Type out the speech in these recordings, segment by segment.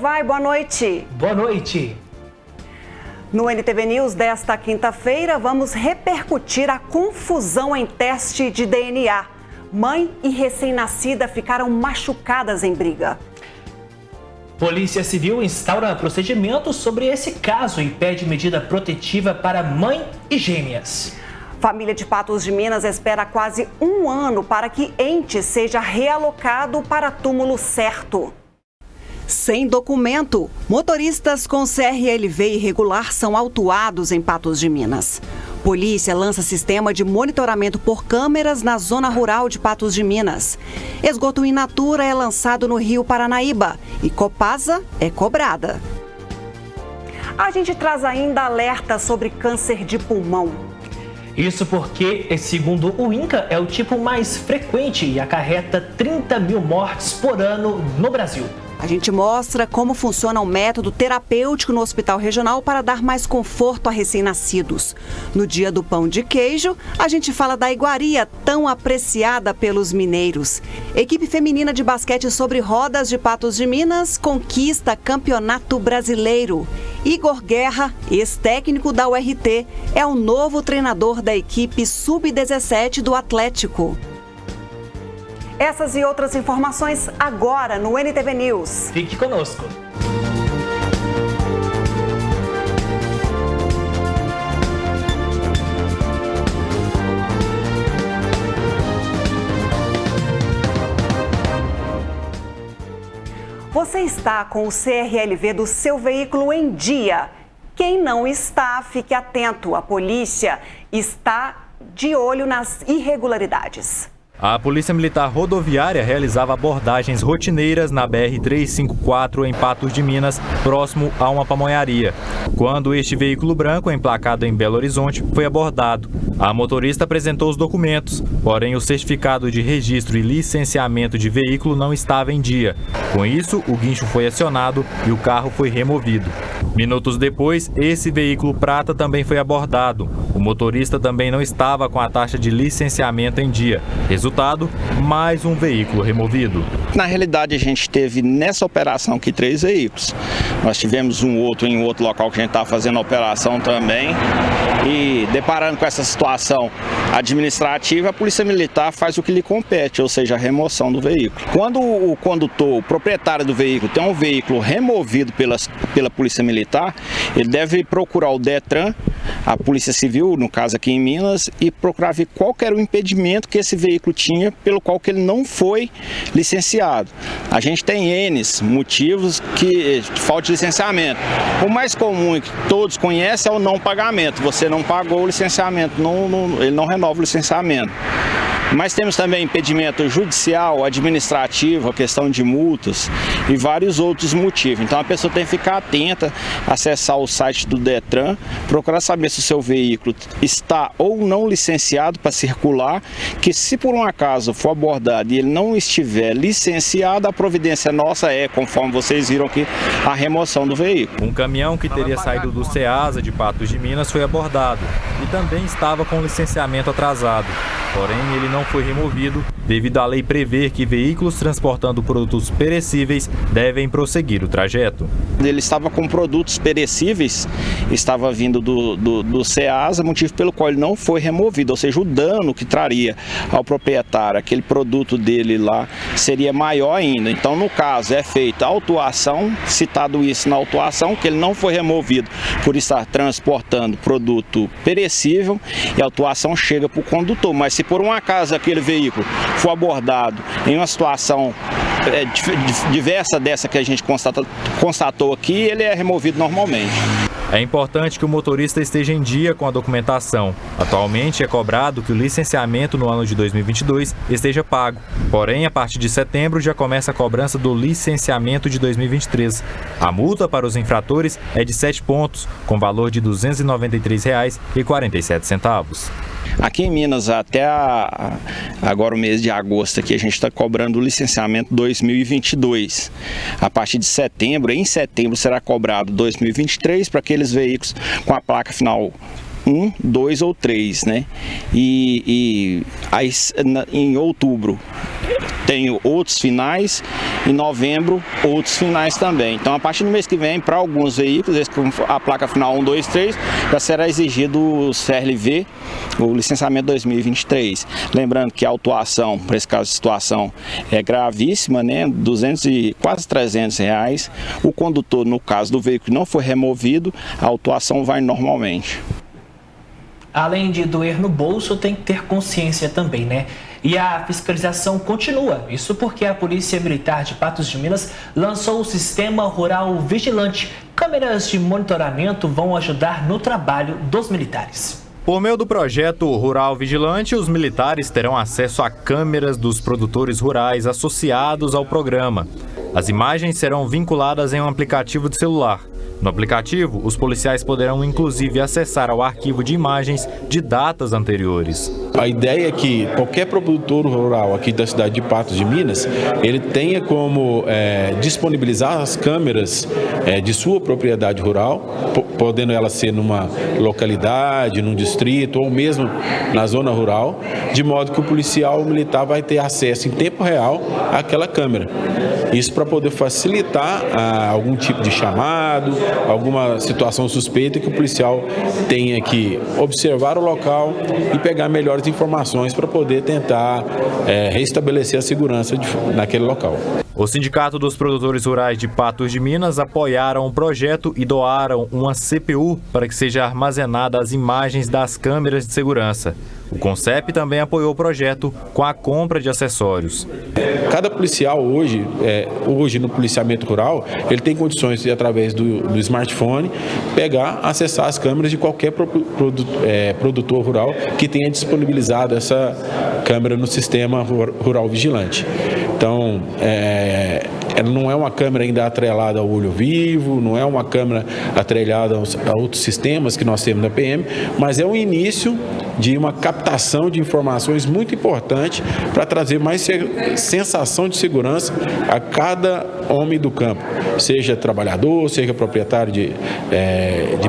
Vai, boa noite. Boa noite. No NTV News desta quinta-feira, vamos repercutir a confusão em teste de DNA. Mãe e recém-nascida ficaram machucadas em briga. Polícia Civil instaura procedimento sobre esse caso e pede medida protetiva para mãe e gêmeas. Família de Patos de Minas espera quase um ano para que ente seja realocado para túmulo certo. Sem documento, motoristas com CRLV irregular são autuados em Patos de Minas. Polícia lança sistema de monitoramento por câmeras na zona rural de Patos de Minas. Esgoto in natura é lançado no Rio Paranaíba e Copasa é cobrada. A gente traz ainda alerta sobre câncer de pulmão. Isso porque, segundo o INCA, é o tipo mais frequente e acarreta 30 mil mortes por ano no Brasil. A gente mostra como funciona o método terapêutico no Hospital Regional para dar mais conforto a recém-nascidos. No Dia do Pão de Queijo, a gente fala da iguaria tão apreciada pelos mineiros. Equipe feminina de basquete sobre rodas de Patos de Minas conquista Campeonato Brasileiro. Igor Guerra, ex-técnico da URT, é o novo treinador da equipe Sub-17 do Atlético. Essas e outras informações agora no NTV News. Fique conosco. Você está com o CRLV do seu veículo em dia? Quem não está, fique atento. A polícia está de olho nas irregularidades. A Polícia Militar Rodoviária realizava abordagens rotineiras na BR-354 em Patos de Minas, próximo a uma pamonharia, quando este veículo branco, emplacado em Belo Horizonte, foi abordado. A motorista apresentou os documentos, porém o certificado de registro e licenciamento de veículo não estava em dia. Com isso, o guincho foi acionado e o carro foi removido. Minutos depois, esse veículo prata também foi abordado. O motorista também não estava com a taxa de licenciamento em dia. Resultado, mais um veículo removido. Na realidade, a gente teve nessa operação aqui 3 veículos. Nós tivemos um outro em outro local que a gente estava fazendo a operação também. E deparando com essa situação administrativa, a Polícia Militar faz o que lhe compete, ou seja, a remoção do veículo. Quando o condutor, o proprietário do veículo, tem um veículo removido pela Polícia Militar, ele deve procurar o Detran, a Polícia Civil, no caso aqui em Minas, e procurar ver qual era o impedimento que esse veículo tinha pelo qual que ele não foi licenciado. A gente tem N motivos que falta de licenciamento. O mais comum que todos conhecem é o não pagamento. Você não pagou o licenciamento, ele não renova o licenciamento. Mas temos também impedimento judicial, administrativo, a questão de multas e vários outros motivos. Então a pessoa tem que ficar atenta, acessar o site do Detran, procurar saber se o seu veículo está ou não licenciado para circular, que se por um acaso for abordado e ele não estiver licenciado, a providência nossa é, conforme vocês viram aqui, a remoção do veículo. Um caminhão que teria saído do Ceasa de Patos de Minas foi abordado e também estava com licenciamento atrasado. Porém, ele não foi removido devido à lei prever que veículos transportando produtos perecíveis devem prosseguir o trajeto. Ele estava com produtos perecíveis, estava vindo do Ceasa, motivo pelo qual ele não foi removido, ou seja, o dano que traria ao proprietário, aquele produto dele lá, seria maior ainda. Então, no caso, é feita a autuação, citado isso na autuação, que ele não foi removido por estar transportando produto perecível, e a autuação chega para o condutor. Mas se por um acaso aquele veículo for abordado em uma situação diversa dessa que a gente constatou aqui, ele é removido normalmente. É importante que o motorista esteja em dia com a documentação. Atualmente é cobrado que o licenciamento no ano de 2022 esteja pago. Porém, a partir de setembro já começa a cobrança do licenciamento de 2023. A multa para os infratores é de 7 pontos, com valor de R$ 293,47. Aqui em Minas, até agora o mês de agosto, aqui a gente está cobrando o licenciamento 2022. A partir de setembro, em setembro será cobrado 2023 para aqueles veículos com a placa final 1, 2 ou 3, né? E aí, em outubro tenho outros finais, em novembro outros finais também. Então a partir do mês que vem, para alguns veículos, a placa final 1, 2, 3, já será exigido o CRLV, o licenciamento 2023. Lembrando que a autuação, para esse caso de situação, é gravíssima, né? 200 e quase 300 reais. O condutor, no caso do veículo não foi removido, a autuação vai normalmente. Além de doer no bolso, tem que ter consciência também, né? E a fiscalização continua. Isso porque a Polícia Militar de Patos de Minas lançou o Sistema Rural Vigilante. Câmeras de monitoramento vão ajudar no trabalho dos militares. Por meio do projeto Rural Vigilante, os militares terão acesso a câmeras dos produtores rurais associados ao programa. As imagens serão vinculadas em um aplicativo de celular. No aplicativo, os policiais poderão inclusive acessar ao arquivo de imagens de datas anteriores. A ideia é que qualquer produtor rural aqui da cidade de Patos de Minas, ele tenha como disponibilizar as câmeras de sua propriedade rural, podendo ela ser numa localidade, num distrito ou mesmo na zona rural, de modo que o policial militar vai ter acesso em tempo real àquela câmera. Isso para poder facilitar algum tipo de chamado, alguma situação suspeita que o policial tenha que observar o local e pegar melhores informações para poder tentar restabelecer a segurança naquele local. O Sindicato dos Produtores Rurais de Patos de Minas apoiaram o projeto e doaram uma CPU para que seja armazenada as imagens das câmeras de segurança. O CONCEP também apoiou o projeto com a compra de acessórios. Cada policial hoje no policiamento rural, ele tem condições de, através do smartphone, acessar as câmeras de qualquer produtor rural que tenha disponibilizado essa câmera no Sistema Rural Vigilante. Então, ela não é uma câmera ainda atrelada ao olho vivo, não é uma câmera atrelada a outros sistemas que nós temos na PM, mas é um início de uma captação de informações muito importante para trazer mais sensação de segurança a cada homem do campo, seja trabalhador, seja proprietário de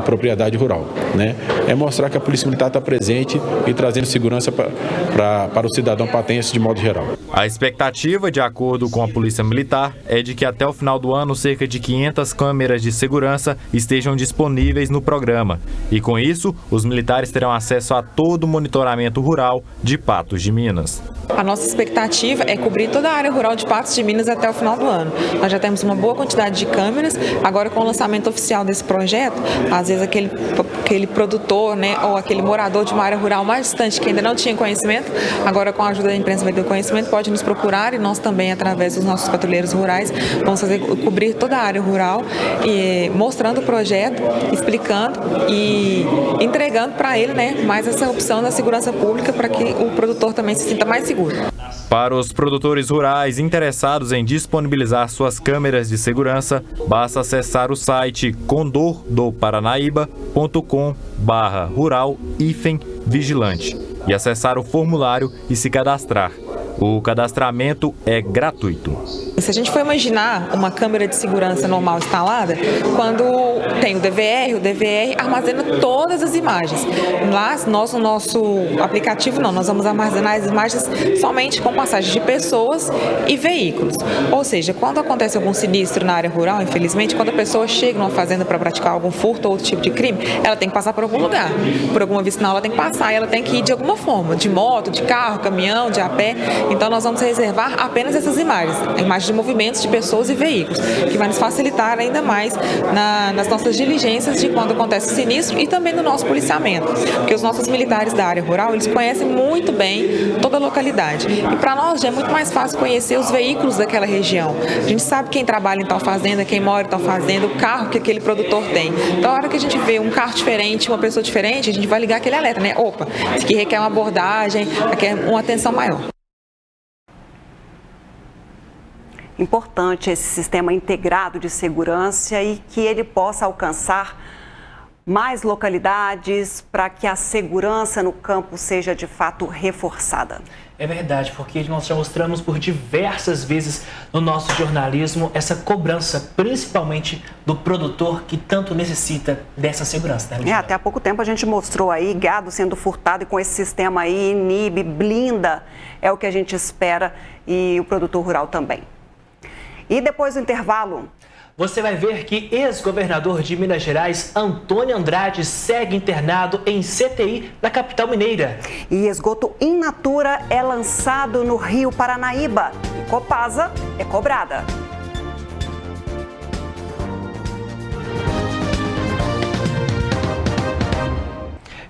propriedade rural, né? É mostrar que a Polícia Militar está presente e trazendo segurança para o cidadão patense de modo geral. A expectativa, de acordo com a Polícia Militar, é de que até o final do ano cerca de 500 câmeras de segurança estejam disponíveis no programa. E com isso, os militares terão acesso a todo o monitoramento rural de Patos de Minas. A nossa expectativa é cobrir toda a área rural de Patos de Minas até o final do ano. Nós já temos uma boa quantidade de câmeras. Agora, com o lançamento oficial desse projeto, às vezes aquele produtor, né, ou aquele morador de uma área rural mais distante que ainda não tinha conhecimento, agora com a ajuda da imprensa vai ter conhecimento, pode nos procurar e nós também, através dos nossos patrulheiros rurais, vamos cobrir toda a área rural e mostrando o projeto, explicando e entregando para ele, né, mais essa opção da segurança pública para que o produtor também se sinta mais seguro. Para os produtores rurais interessados em disponibilizar suas câmeras de segurança, basta acessar o site condordoparanaíba.com/rural-vigilante e acessar o formulário e se cadastrar. O cadastramento é gratuito. Se a gente for imaginar uma câmera de segurança normal instalada, quando tem o DVR armazena todas as imagens. Lá, no nosso aplicativo, nós vamos armazenar as imagens somente com passagem de pessoas e veículos. Ou seja, quando acontece algum sinistro na área rural, infelizmente, quando a pessoa chega numa fazenda para praticar algum furto ou outro tipo de crime, ela tem que passar por algum lugar. Por alguma vicinal ela tem que passar e ela tem que ir de alguma forma, de moto, de carro, caminhão, de a pé. Então nós vamos reservar apenas essas imagens, imagens de movimentos de pessoas e veículos, que vai nos facilitar ainda mais nas nossas diligências de quando acontece o sinistro e também no nosso policiamento, porque os nossos militares da área rural, eles conhecem muito bem toda a localidade e para nós já é muito mais fácil conhecer os veículos daquela região. A gente sabe quem trabalha em tal fazenda, quem mora em tal fazenda, o carro que aquele produtor tem. Então, na hora que a gente vê um carro diferente, uma pessoa diferente, a gente vai ligar aquele alerta, né? Opa, isso aqui requer uma abordagem, requer uma atenção maior. Importante esse sistema integrado de segurança e que ele possa alcançar mais localidades para que a segurança no campo seja de fato reforçada. É verdade, porque nós já mostramos por diversas vezes no nosso jornalismo essa cobrança, principalmente do produtor que tanto necessita dessa segurança, né, até há pouco tempo a gente mostrou aí gado sendo furtado e com esse sistema aí inibe, blinda, é o que a gente espera e o produtor rural também. E depois do intervalo... Você vai ver que ex-governador de Minas Gerais, Antônio Andrade, segue internado em CTI na capital mineira. E esgoto in natura é lançado no Rio Paranaíba. E Copasa é cobrada.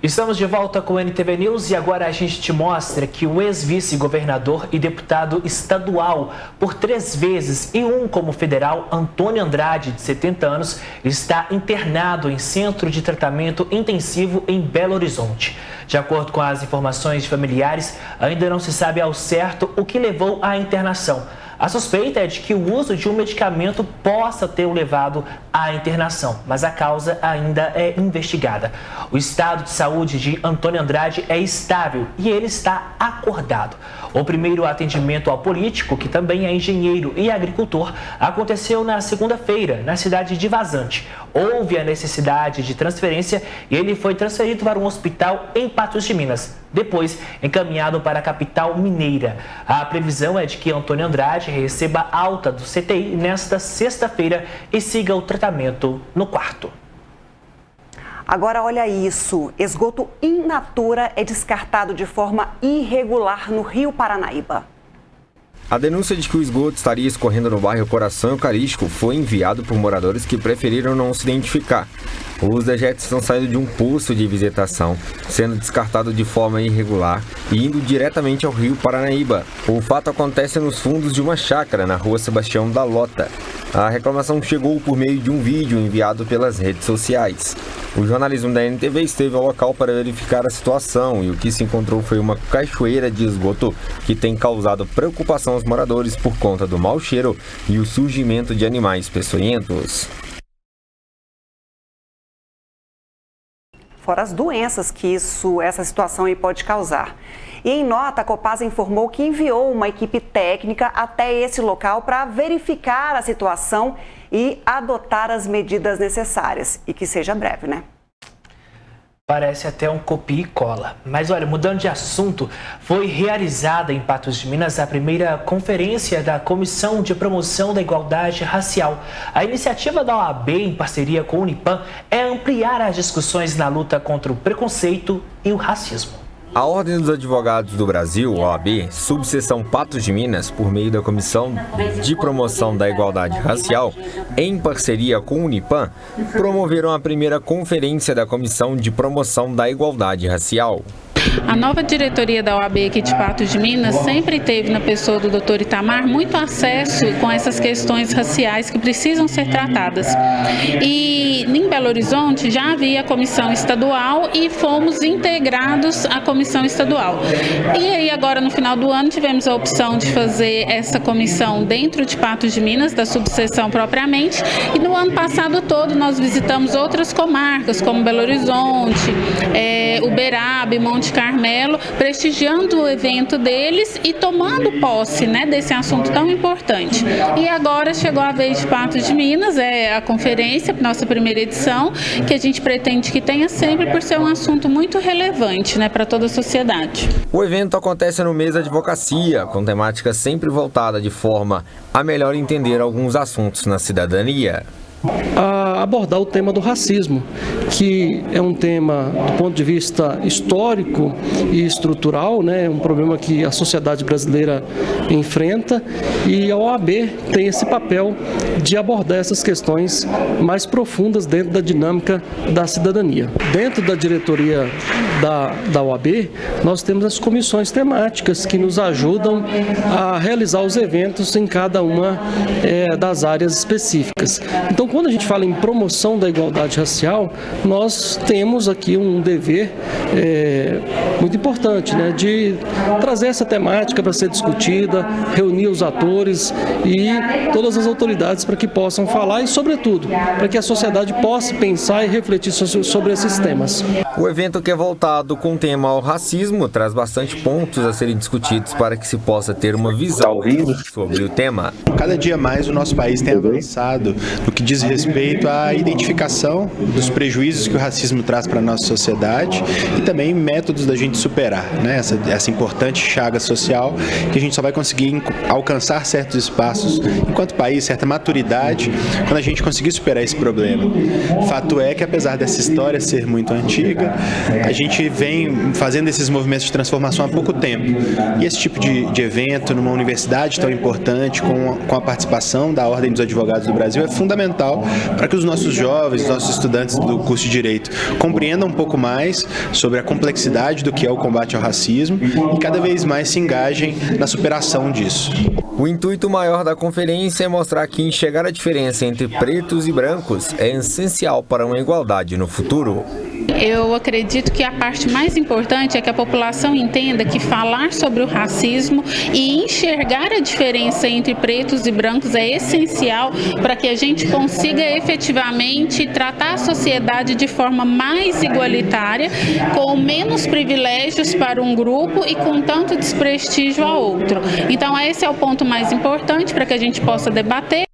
Estamos de volta com o NTV News e agora a gente te mostra que o ex-vice-governador e deputado estadual por 3 vezes e 1 como federal, Antônio Andrade, de 70 anos, está internado em centro de tratamento intensivo em Belo Horizonte. De acordo com as informações de familiares, ainda não se sabe ao certo o que levou à internação. A suspeita é de que o uso de um medicamento possa ter o levado à internação, mas a causa ainda é investigada. O estado de saúde de Antônio Andrade é estável e ele está acordado. O primeiro atendimento ao político, que também é engenheiro e agricultor, aconteceu na segunda-feira, na cidade de Vazante. Houve a necessidade de transferência e ele foi transferido para um hospital em Patos de Minas, depois encaminhado para a capital mineira. A previsão é de que Antônio Andrade receba alta do CTI nesta sexta-feira e siga o tratamento no quarto. Agora olha isso, esgoto in natura é descartado de forma irregular no Rio Paranaíba. A denúncia de que o esgoto estaria escorrendo no bairro Coração Eucarístico foi enviado por moradores que preferiram não se identificar. Os dejetos estão saindo de um poço de visitação, sendo descartado de forma irregular e indo diretamente ao Rio Paranaíba. O fato acontece nos fundos de uma chácara na rua Sebastião da Lota. A reclamação chegou por meio de um vídeo enviado pelas redes sociais. O jornalismo da NTV esteve ao local para verificar a situação e o que se encontrou foi uma cachoeira de esgoto que tem causado preocupação aos moradores por conta do mau cheiro e o surgimento de animais peçonhentos. Fora as doenças que essa situação aí pode causar. E em nota, a Copasa informou que enviou uma equipe técnica até esse local para verificar a situação e adotar as medidas necessárias. E que seja breve, né? Parece até um copia e cola. Mas olha, mudando de assunto, foi realizada em Patos de Minas a primeira conferência da Comissão de Promoção da Igualdade Racial. A iniciativa da OAB, em parceria com o Unipam, é ampliar as discussões na luta contra o preconceito e o racismo. A Ordem dos Advogados do Brasil, OAB, subseção Patos de Minas, por meio da Comissão de Promoção da Igualdade Racial, em parceria com o Unipam, promoveram a primeira conferência da Comissão de Promoção da Igualdade Racial. A nova diretoria da OAB aqui de Patos de Minas sempre teve na pessoa do Dr. Itamar muito acesso com essas questões raciais que precisam ser tratadas. E em Belo Horizonte já havia a comissão estadual e fomos integrados à comissão estadual. E aí agora no final do ano tivemos a opção de fazer essa comissão dentro de Patos de Minas, da subseção propriamente, e no ano passado todo nós visitamos outras comarcas como Belo Horizonte, Uberaba e Monte Carmelo, prestigiando o evento deles e tomando posse, né, desse assunto tão importante. E agora chegou a vez de Patos de Minas, é a conferência, nossa primeira edição, que a gente pretende que tenha sempre por ser um assunto muito relevante, né, para toda a sociedade. O evento acontece no mês da advocacia, com temática sempre voltada de forma a melhor entender alguns assuntos na cidadania. A abordar o tema do racismo, que é um tema do ponto de vista histórico e estrutural, né, um problema que a sociedade brasileira enfrenta, e a OAB tem esse papel de abordar essas questões mais profundas dentro da dinâmica da cidadania. Dentro da diretoria da OAB, nós temos as comissões temáticas que nos ajudam a realizar os eventos em cada uma das áreas específicas. Então, quando a gente fala em promoção da igualdade racial, nós temos aqui um dever muito importante, né, de trazer essa temática para ser discutida, reunir os atores e todas as autoridades para que possam falar e, sobretudo, para que a sociedade possa pensar e refletir sobre esses temas. O evento, que é voltado com o tema ao racismo, traz bastante pontos a serem discutidos para que se possa ter uma visão sobre o tema. Cada dia mais o nosso país tem avançado no que diz respeito à identificação dos prejuízos que o racismo traz para a nossa sociedade e também métodos da gente superar, né, essa importante chaga social, que a gente só vai conseguir alcançar certos espaços enquanto país, certa maturidade, quando a gente conseguir superar esse problema. Fato é que, apesar dessa história ser muito antiga, a gente vem fazendo esses movimentos de transformação há pouco tempo. E esse tipo de evento numa universidade tão importante, com a participação da Ordem dos Advogados do Brasil, é fundamental para que os nossos jovens, os nossos estudantes do curso de Direito compreendam um pouco mais sobre a complexidade do que é o combate ao racismo e cada vez mais se engajem na superação disso. O intuito maior da conferência é mostrar que enxergar a diferença entre pretos e brancos é essencial para uma igualdade no futuro. Eu acredito que a parte mais importante é que a população entenda que falar sobre o racismo e enxergar a diferença entre pretos e brancos é essencial para que a gente consiga efetivamente tratar a sociedade de forma mais igualitária, com menos privilégios para um grupo e com tanto desprestígio a outro. Então, esse é o ponto mais importante para que a gente possa debater.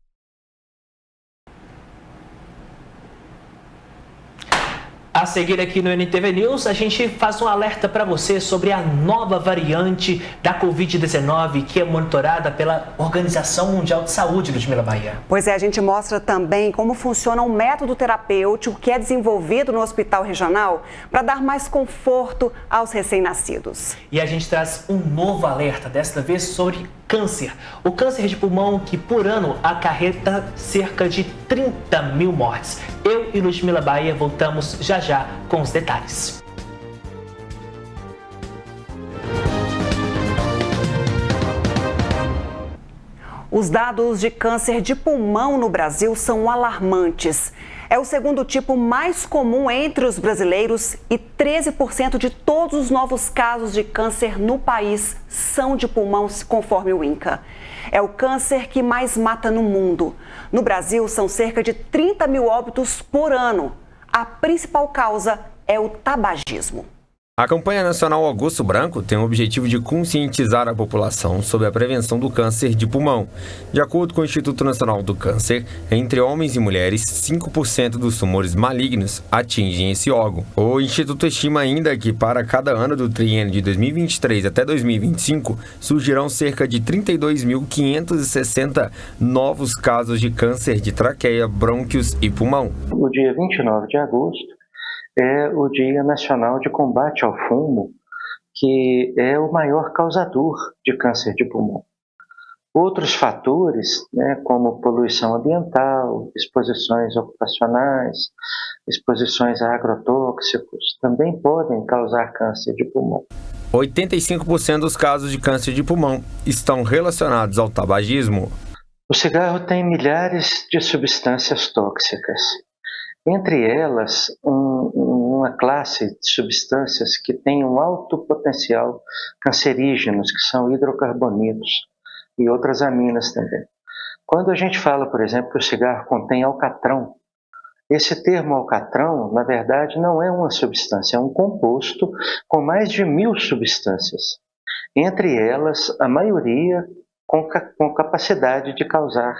A seguir aqui no NTV News, a gente faz um alerta para você sobre a nova variante da Covid-19 que é monitorada pela Organização Mundial de Saúde, Ludmila Bahia. Pois é, a gente mostra também como funciona um método terapêutico que é desenvolvido no Hospital Regional para dar mais conforto aos recém-nascidos. E a gente traz um novo alerta, desta vez sobre câncer. O câncer de pulmão que por ano acarreta cerca de 30 mil mortes. Eu e Ludmila Bahia voltamos já já com os detalhes. Os dados de câncer de pulmão no Brasil são alarmantes. É o segundo tipo mais comum entre os brasileiros e 13% de todos os novos casos de câncer no país são de pulmão, conforme o INCA. É o câncer que mais mata no mundo. No Brasil, são cerca de 30 mil óbitos por ano. A principal causa é o tabagismo. A campanha nacional Agosto Branco tem o objetivo de conscientizar a população sobre a prevenção do câncer de pulmão. De acordo com o Instituto Nacional do Câncer, entre homens e mulheres, 5% dos tumores malignos atingem esse órgão. O Instituto estima ainda que para cada ano do triênio de 2023 até 2025, surgirão cerca de 32.560 novos casos de câncer de traqueia, brônquios e pulmão. O dia 29 de agosto é o Dia Nacional de Combate ao Fumo, que é o maior causador de câncer de pulmão. Outros fatores, como poluição ambiental, exposições ocupacionais, exposições a agrotóxicos, também podem causar câncer de pulmão. 85% dos casos de câncer de pulmão estão relacionados ao tabagismo. O cigarro tem milhares de substâncias tóxicas. Entre elas, uma classe de substâncias que tem um alto potencial cancerígenos, que são hidrocarbonetos e outras aminas também. Quando a gente fala, por exemplo, que o cigarro contém alcatrão, esse termo alcatrão, na verdade, não é uma substância, é um composto com mais de 1000 substâncias. Entre elas, a maioria com capacidade de causar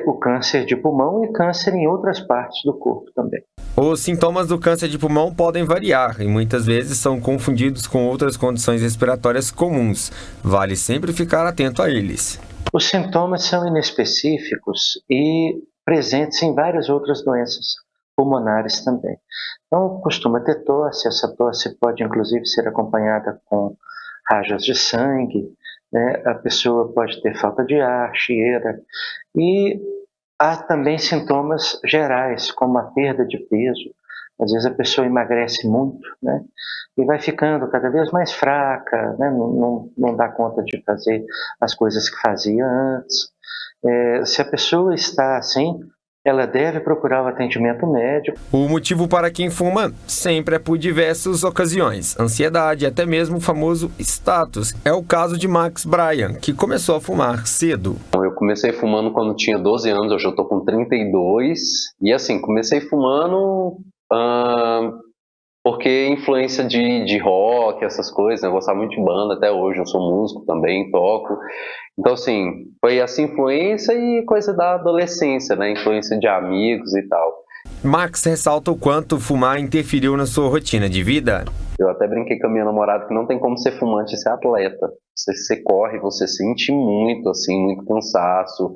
o câncer de pulmão e câncer em outras partes do corpo também. Os sintomas do câncer de pulmão podem variar e muitas vezes são confundidos com outras condições respiratórias comuns. Vale sempre ficar atento a eles. Os sintomas são inespecíficos e presentes em várias outras doenças pulmonares também. Então, costuma ter tosse, essa tosse pode inclusive ser acompanhada com rajas de sangue, a pessoa pode ter falta de ar, chieira, e há também sintomas gerais, como a perda de peso. Às vezes a pessoa emagrece muito, e vai ficando cada vez mais fraca, não dá conta de fazer as coisas que fazia antes. Se a pessoa está assim, ela deve procurar o atendimento médico. O motivo para quem fuma sempre é por diversas ocasiões, ansiedade, até mesmo o famoso status. É o caso de Max Bryan, que começou a fumar cedo. Eu comecei fumando quando tinha 12 anos, hoje eu tô com 32, e assim, comecei fumando porque influência de rock, essas coisas, né? Eu gostava muito de banda até hoje, eu sou músico também, toco. Então, assim, foi essa influência e coisa da adolescência, né? Influência de amigos e tal. Max ressalta o quanto fumar interferiu na sua rotina de vida. Eu até brinquei com a minha namorada que não tem como ser fumante e ser atleta. Você corre, você sente muito, assim, muito cansaço,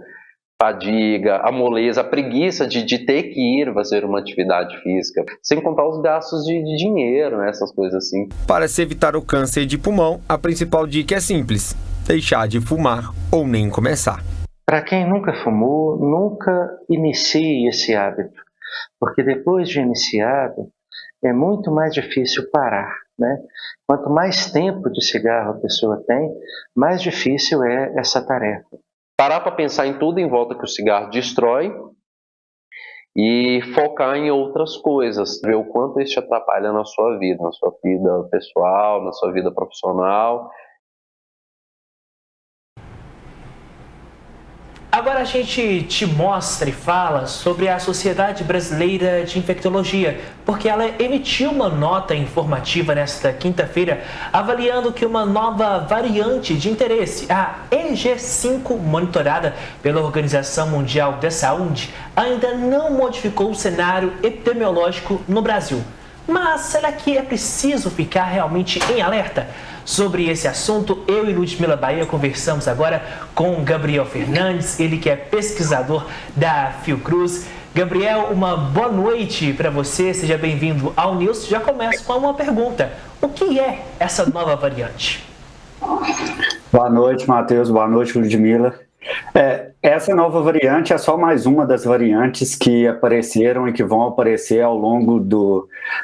fadiga, a moleza, a preguiça de ter que ir fazer uma atividade física, sem contar os gastos de dinheiro, né? Essas coisas assim. Para se evitar o câncer de pulmão, a principal dica é simples: deixar de fumar ou nem começar. Para quem nunca fumou, nunca inicie esse hábito, porque depois de iniciado, é muito mais difícil parar, né? Quanto mais tempo de cigarro a pessoa tem, mais difícil é essa tarefa. Parar para pensar em tudo em volta que o cigarro destrói e focar em outras coisas, ver o quanto isso te atrapalha na sua vida pessoal, na sua vida profissional. Agora a gente te mostra e fala sobre a Sociedade Brasileira de Infectologia, porque ela emitiu uma nota informativa nesta quinta-feira avaliando que uma nova variante de interesse, a EG5, monitorada pela Organização Mundial da Saúde, ainda não modificou o cenário epidemiológico no Brasil. Mas será que é preciso ficar realmente em alerta? Sobre esse assunto, eu e Ludmila Bahia conversamos agora com Gabriel Fernandes, ele que é pesquisador da Fiocruz. Gabriel, uma boa noite para você, seja bem-vindo ao News. Já começo com uma pergunta: o que é essa nova variante? Boa noite, Matheus, boa noite, Ludmila. Essa nova variante é só mais uma das variantes que apareceram e que vão aparecer ao longo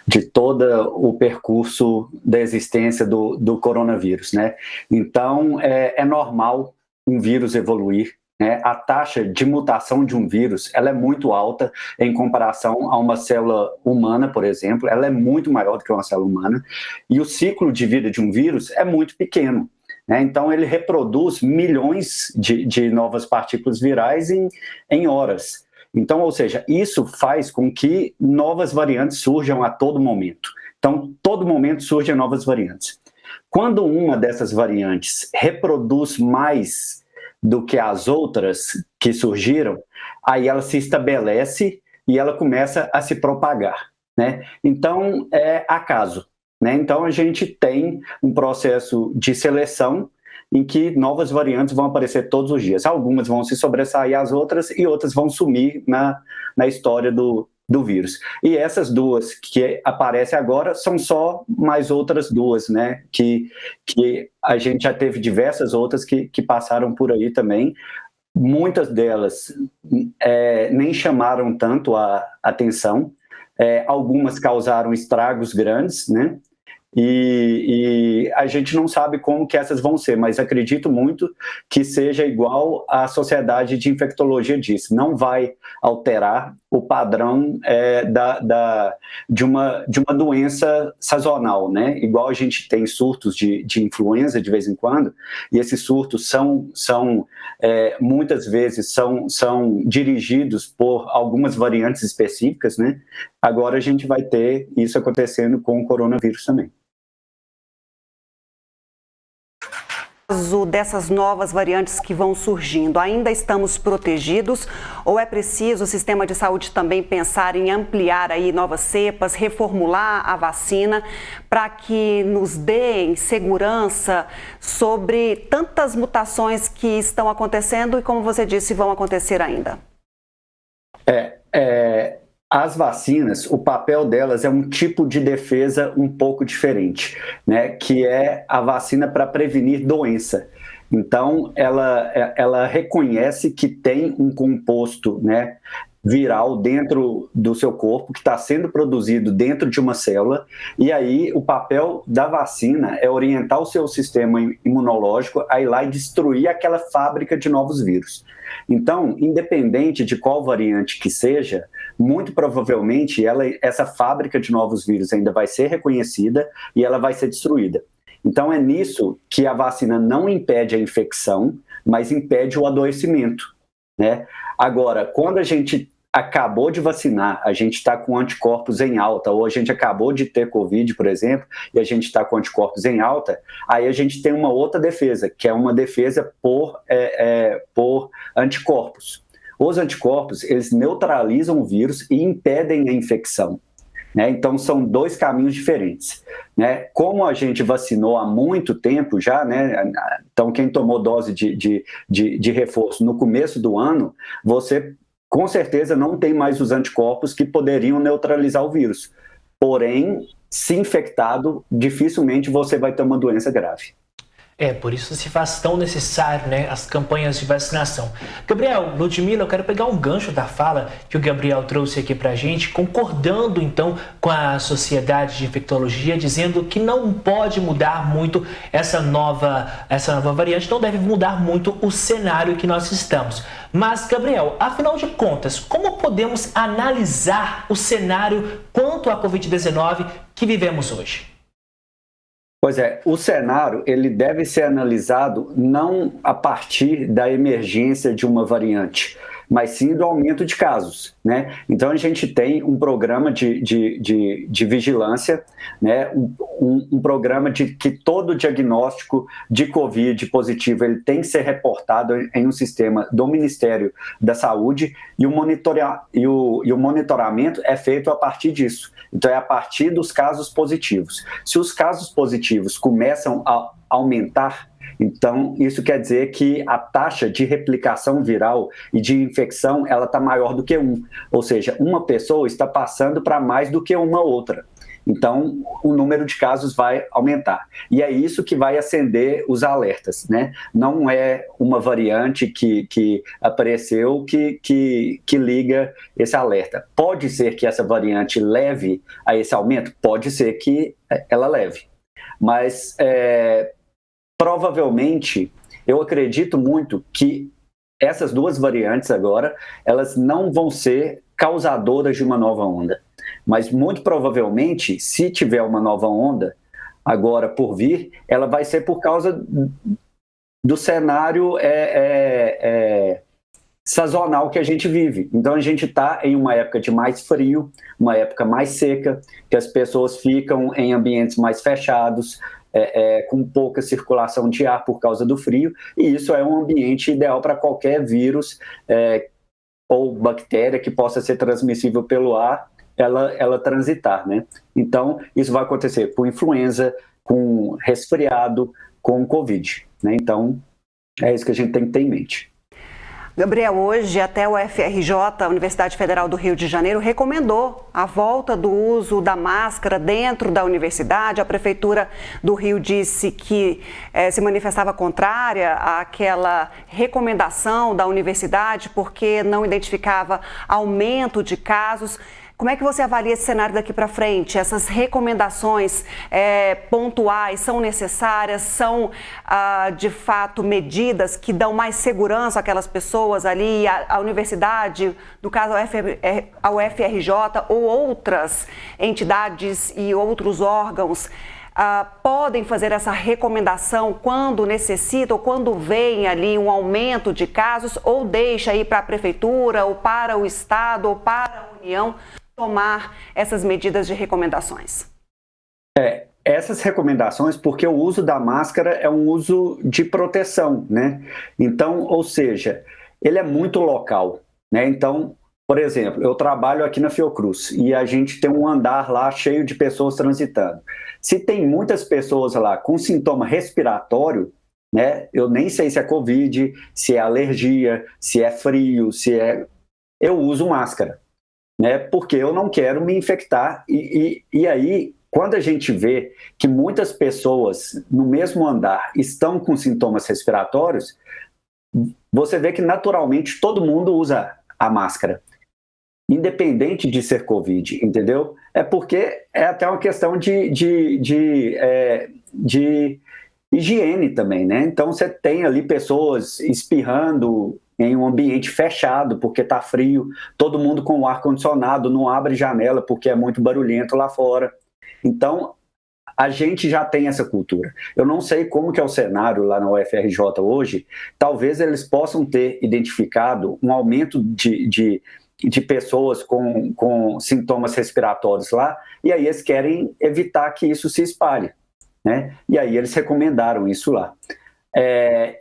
de todo o percurso da existência do coronavírus, né? Então, é normal um vírus evoluir, né? A taxa de mutação de um vírus, ela é muito alta em comparação a uma célula humana, por exemplo. Ela é muito maior do que uma célula humana. E o ciclo de vida de um vírus é muito pequeno. Então, ele reproduz milhões de novas partículas virais em horas. Então, ou seja, isso faz com que novas variantes surjam a todo momento. Então, todo momento surgem novas variantes. Quando uma dessas variantes reproduz mais do que as outras que surgiram, aí ela se estabelece e ela começa a se propagar, né? Então, é acaso. Então, a gente tem um processo de seleção em que novas variantes vão aparecer todos os dias. Algumas vão se sobressair às outras e outras vão sumir na história do vírus. E essas duas que aparecem agora são só mais outras duas, né? Que a gente já teve diversas outras que passaram por aí também. Muitas delas nem chamaram tanto a atenção. Algumas causaram estragos grandes, né? E a gente não sabe como que essas vão ser, mas acredito muito que seja igual a Sociedade de Infectologia disse, não vai alterar o padrão de uma doença sazonal, né? Igual a gente tem surtos de influenza de vez em quando, e esses surtos muitas vezes são dirigidos por algumas variantes específicas, né? Agora a gente vai ter isso acontecendo com o coronavírus também. Caso dessas novas variantes que vão surgindo, ainda estamos protegidos ou é preciso o sistema de saúde também pensar em ampliar aí novas cepas, reformular a vacina para que nos dê segurança sobre tantas mutações que estão acontecendo e, como você disse, vão acontecer ainda? As vacinas, o papel delas é um tipo de defesa um pouco diferente, né? Que é a vacina para prevenir doença. Então, ela reconhece que tem um composto, né, viral dentro do seu corpo, que está sendo produzido dentro de uma célula, e aí o papel da vacina é orientar o seu sistema imunológico a ir lá e destruir aquela fábrica de novos vírus. Então, independente de qual variante que seja, muito provavelmente essa fábrica de novos vírus ainda vai ser reconhecida e ela vai ser destruída. Então, é nisso que a vacina não impede a infecção, mas impede o adoecimento, né? Agora, quando a gente acabou de vacinar, a gente está com anticorpos em alta, ou a gente acabou de ter Covid, por exemplo, e a gente está com anticorpos em alta, aí a gente tem uma outra defesa, que é uma defesa por anticorpos. Os anticorpos, eles neutralizam o vírus e impedem a infecção, né? Então, são dois caminhos diferentes, né? Como a gente vacinou há muito tempo já, né? Então, quem tomou dose de reforço no começo do ano, você com certeza não tem mais os anticorpos que poderiam neutralizar o vírus. Porém, se infectado, dificilmente você vai ter uma doença grave. Por isso se faz tão necessário, né, as campanhas de vacinação. Gabriel, Ludmila, eu quero pegar um gancho da fala que o Gabriel trouxe aqui pra gente, concordando então com a Sociedade de Infectologia, dizendo que não pode mudar muito essa nova variante, não deve mudar muito o cenário que nós estamos. Mas, Gabriel, afinal de contas, como podemos analisar o cenário quanto à Covid-19 que vivemos hoje? Pois é, o cenário ele deve ser analisado não a partir da emergência de uma variante, mas sim do aumento de casos, né? Então a gente tem um programa de vigilância, né? Um programa de que todo diagnóstico de Covid positivo ele tem que ser reportado em um sistema do Ministério da Saúde e o monitoramento é feito a partir disso. Então é a partir dos casos positivos. Se os casos positivos começam a aumentar, então isso quer dizer que a taxa de replicação viral e de infecção ela está maior do que 1. Ou seja, uma pessoa está passando para mais do que uma outra. Então, o número de casos vai aumentar. E é isso que vai acender os alertas, né? Não é uma variante que apareceu que liga esse alerta. Pode ser que essa variante leve a esse aumento? Pode ser que ela leve. Mas, provavelmente, eu acredito muito que essas duas variantes agora, elas não vão ser causadoras de uma nova onda. Mas, muito provavelmente, se tiver uma nova onda, agora por vir, ela vai ser por causa do cenário sazonal que a gente vive. Então, a gente está em uma época de mais frio, uma época mais seca, que as pessoas ficam em ambientes mais fechados, com pouca circulação de ar por causa do frio, e isso é um ambiente ideal para qualquer vírus ou bactéria que possa ser transmissível pelo ar, ela transitar, né? Então, isso vai acontecer com influenza, com resfriado, com Covid, né? Então, é isso que a gente tem que ter em mente. Gabriel, hoje até o UFRJ, a Universidade Federal do Rio de Janeiro, recomendou a volta do uso da máscara dentro da universidade. A Prefeitura do Rio disse que se manifestava contrária àquela recomendação da universidade porque não identificava aumento de casos. Como é que você avalia esse cenário daqui para frente? Essas recomendações pontuais são necessárias? São, de fato, medidas que dão mais segurança àquelas pessoas ali? A universidade, no caso a UFRJ ou outras entidades e outros órgãos, podem fazer essa recomendação quando necessita ou quando vem ali um aumento de casos, ou deixa aí para a Prefeitura ou para o Estado ou para a União tomar essas medidas de recomendações? Essas recomendações, porque o uso da máscara é um uso de proteção, né? Então, ou seja, ele é muito local, né? Então, por exemplo, eu trabalho aqui na Fiocruz e a gente tem um andar lá cheio de pessoas transitando. Se tem muitas pessoas lá com sintoma respiratório, né? Eu nem sei se é Covid, se é alergia, se é frio, eu uso máscara, né? Porque eu não quero me infectar. E aí, quando a gente vê que muitas pessoas no mesmo andar estão com sintomas respiratórios, você vê que naturalmente todo mundo usa a máscara. independente de ser Covid, entendeu? É porque é até uma questão de higiene também, né? Então você tem ali pessoas espirrando em um ambiente fechado porque está frio, todo mundo com o ar-condicionado, não abre janela porque é muito barulhento lá fora. Então, a gente já tem essa cultura. Eu não sei como que é o cenário lá na UFRJ hoje, talvez eles possam ter identificado um aumento de pessoas com sintomas respiratórios lá, e aí eles querem evitar que isso se espalhe, né? E aí eles recomendaram isso lá.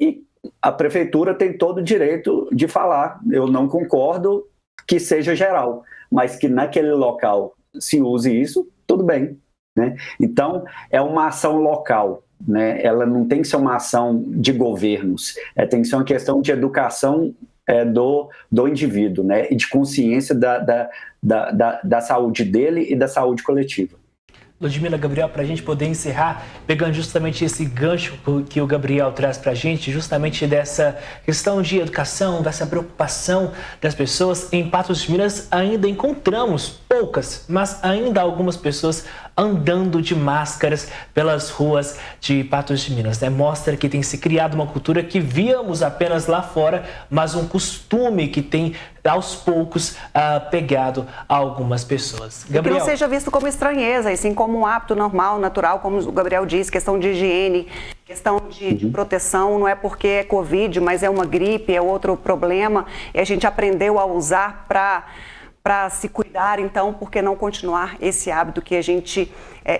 E a prefeitura tem todo o direito de falar, eu não concordo que seja geral, mas que naquele local se use isso, tudo bem, né? Então, é uma ação local, né? Ela não tem que ser uma ação de governos, tem que ser uma questão de educação do indivíduo, né? E de consciência da saúde dele e da saúde coletiva. Ludmila, Gabriel, para a gente poder encerrar, pegando justamente esse gancho que o Gabriel traz para a gente, justamente dessa questão de educação, dessa preocupação das pessoas, em Patos de Minas ainda encontramos poucas, mas ainda algumas pessoas andando de máscaras pelas ruas de Patos de Minas, né? Mostra que tem se criado uma cultura que víamos apenas lá fora, mas um costume que tem aos poucos pegado a algumas pessoas. Gabriel. Que não seja visto como estranheza, e sim como um hábito normal, natural, como o Gabriel disse, questão de higiene, questão de proteção, não é porque é Covid, mas é uma gripe, é outro problema, e a gente aprendeu a usar para se cuidar, então, por que não continuar esse hábito que a gente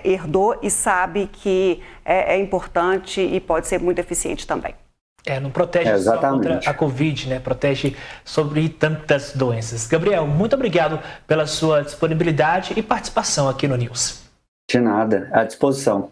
herdou e sabe que é importante e pode ser muito eficiente também. Não protege só contra a Covid, né? Protege sobre tantas doenças. Gabriel, muito obrigado pela sua disponibilidade e participação aqui no News. De nada, à disposição.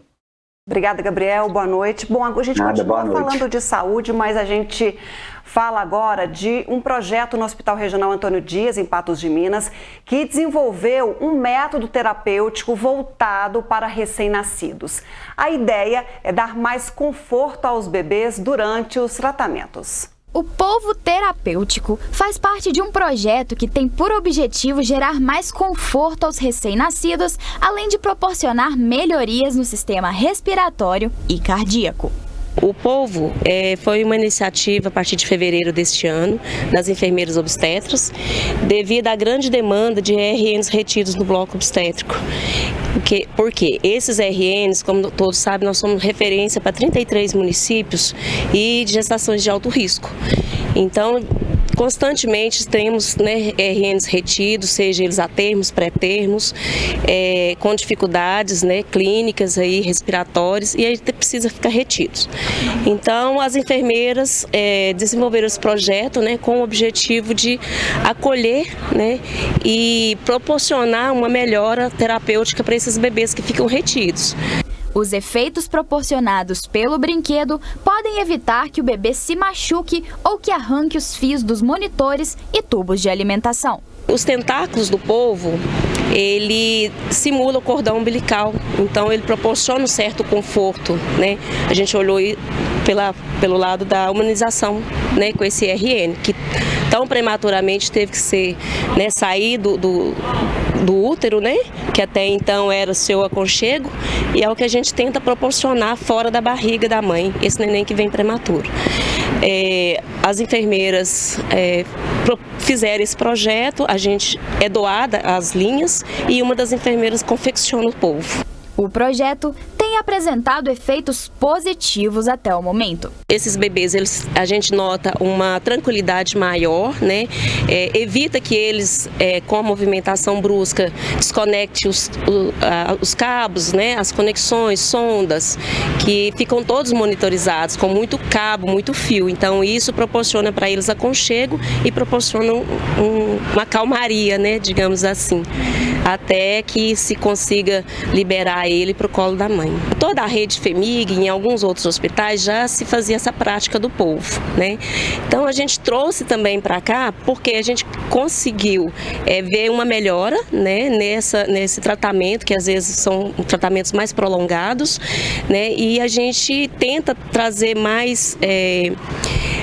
Obrigada, Gabriel. Boa noite. Bom, a gente continua falando de saúde, mas a gente fala agora de um projeto no Hospital Regional Antônio Dias, em Patos de Minas, que desenvolveu um método terapêutico voltado para recém-nascidos. A ideia é dar mais conforto aos bebês durante os tratamentos. O Polvo Terapêutico faz parte de um projeto que tem por objetivo gerar mais conforto aos recém-nascidos, além de proporcionar melhorias no sistema respiratório e cardíaco. O Polvo foi uma iniciativa a partir de fevereiro deste ano, das enfermeiras obstetras, devido à grande demanda de RNs retidos no bloco obstétrico. Porque esses RNs, como todos sabem, nós somos referência para 33 municípios e de gestações de alto risco. Então, constantemente temos, né, RNs retidos, seja eles a termos, pré-termos, com dificuldades, né, clínicas aí, respiratórias, e aí precisa ficar retidos. Então, as enfermeiras desenvolveram esse projeto, né, com o objetivo de acolher, né, e proporcionar uma melhora terapêutica para esses bebês que ficam retidos. Os efeitos proporcionados pelo brinquedo podem evitar que o bebê se machuque ou que arranque os fios dos monitores e tubos de alimentação. Os tentáculos do polvo, ele simula o cordão umbilical, então ele proporciona um certo conforto, né? A gente olhou pelo lado da humanização, né, com esse RN, que tão prematuramente teve que ser, né, sair do útero, né, que até então era o seu aconchego, e é o que a gente tenta proporcionar fora da barriga da mãe, esse neném que vem prematuro. As enfermeiras fizeram esse projeto, a gente é doada as linhas e uma das enfermeiras confecciona o polvo. O projeto tem apresentado efeitos positivos até o momento. Esses bebês, a gente nota uma tranquilidade maior, né? Evita que eles, com a movimentação brusca, desconecte os cabos, né? As conexões, sondas, que ficam todos monitorizados, com muito cabo, muito fio. Então, isso proporciona para eles aconchego e proporciona uma calmaria, né? Digamos assim, até que se consiga liberar ele para o colo da mãe. Toda a rede FEMIG, em alguns outros hospitais, já se fazia essa prática do polvo, né? Então a gente trouxe também para cá porque a gente conseguiu ver uma melhora, né, nesse tratamento, que às vezes são tratamentos mais prolongados, né? E a gente tenta trazer mais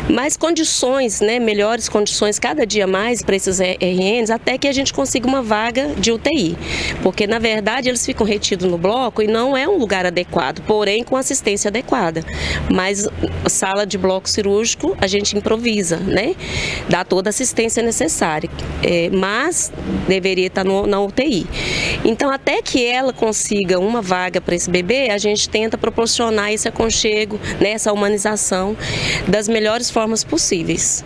mais condições, né, melhores condições cada dia mais para esses RNs, até que a gente consiga uma vaga de UTI, porque na verdade eles ficam retidos no bloco e não é um lugar adequado, porém com assistência adequada, mas a sala de bloco cirúrgico a gente improvisa, né, dá toda a assistência necessária, mas deveria estar na UTI. Então, até que ela consiga uma vaga para esse bebê, a gente tenta proporcionar esse aconchego, né, essa humanização das melhores formas possíveis.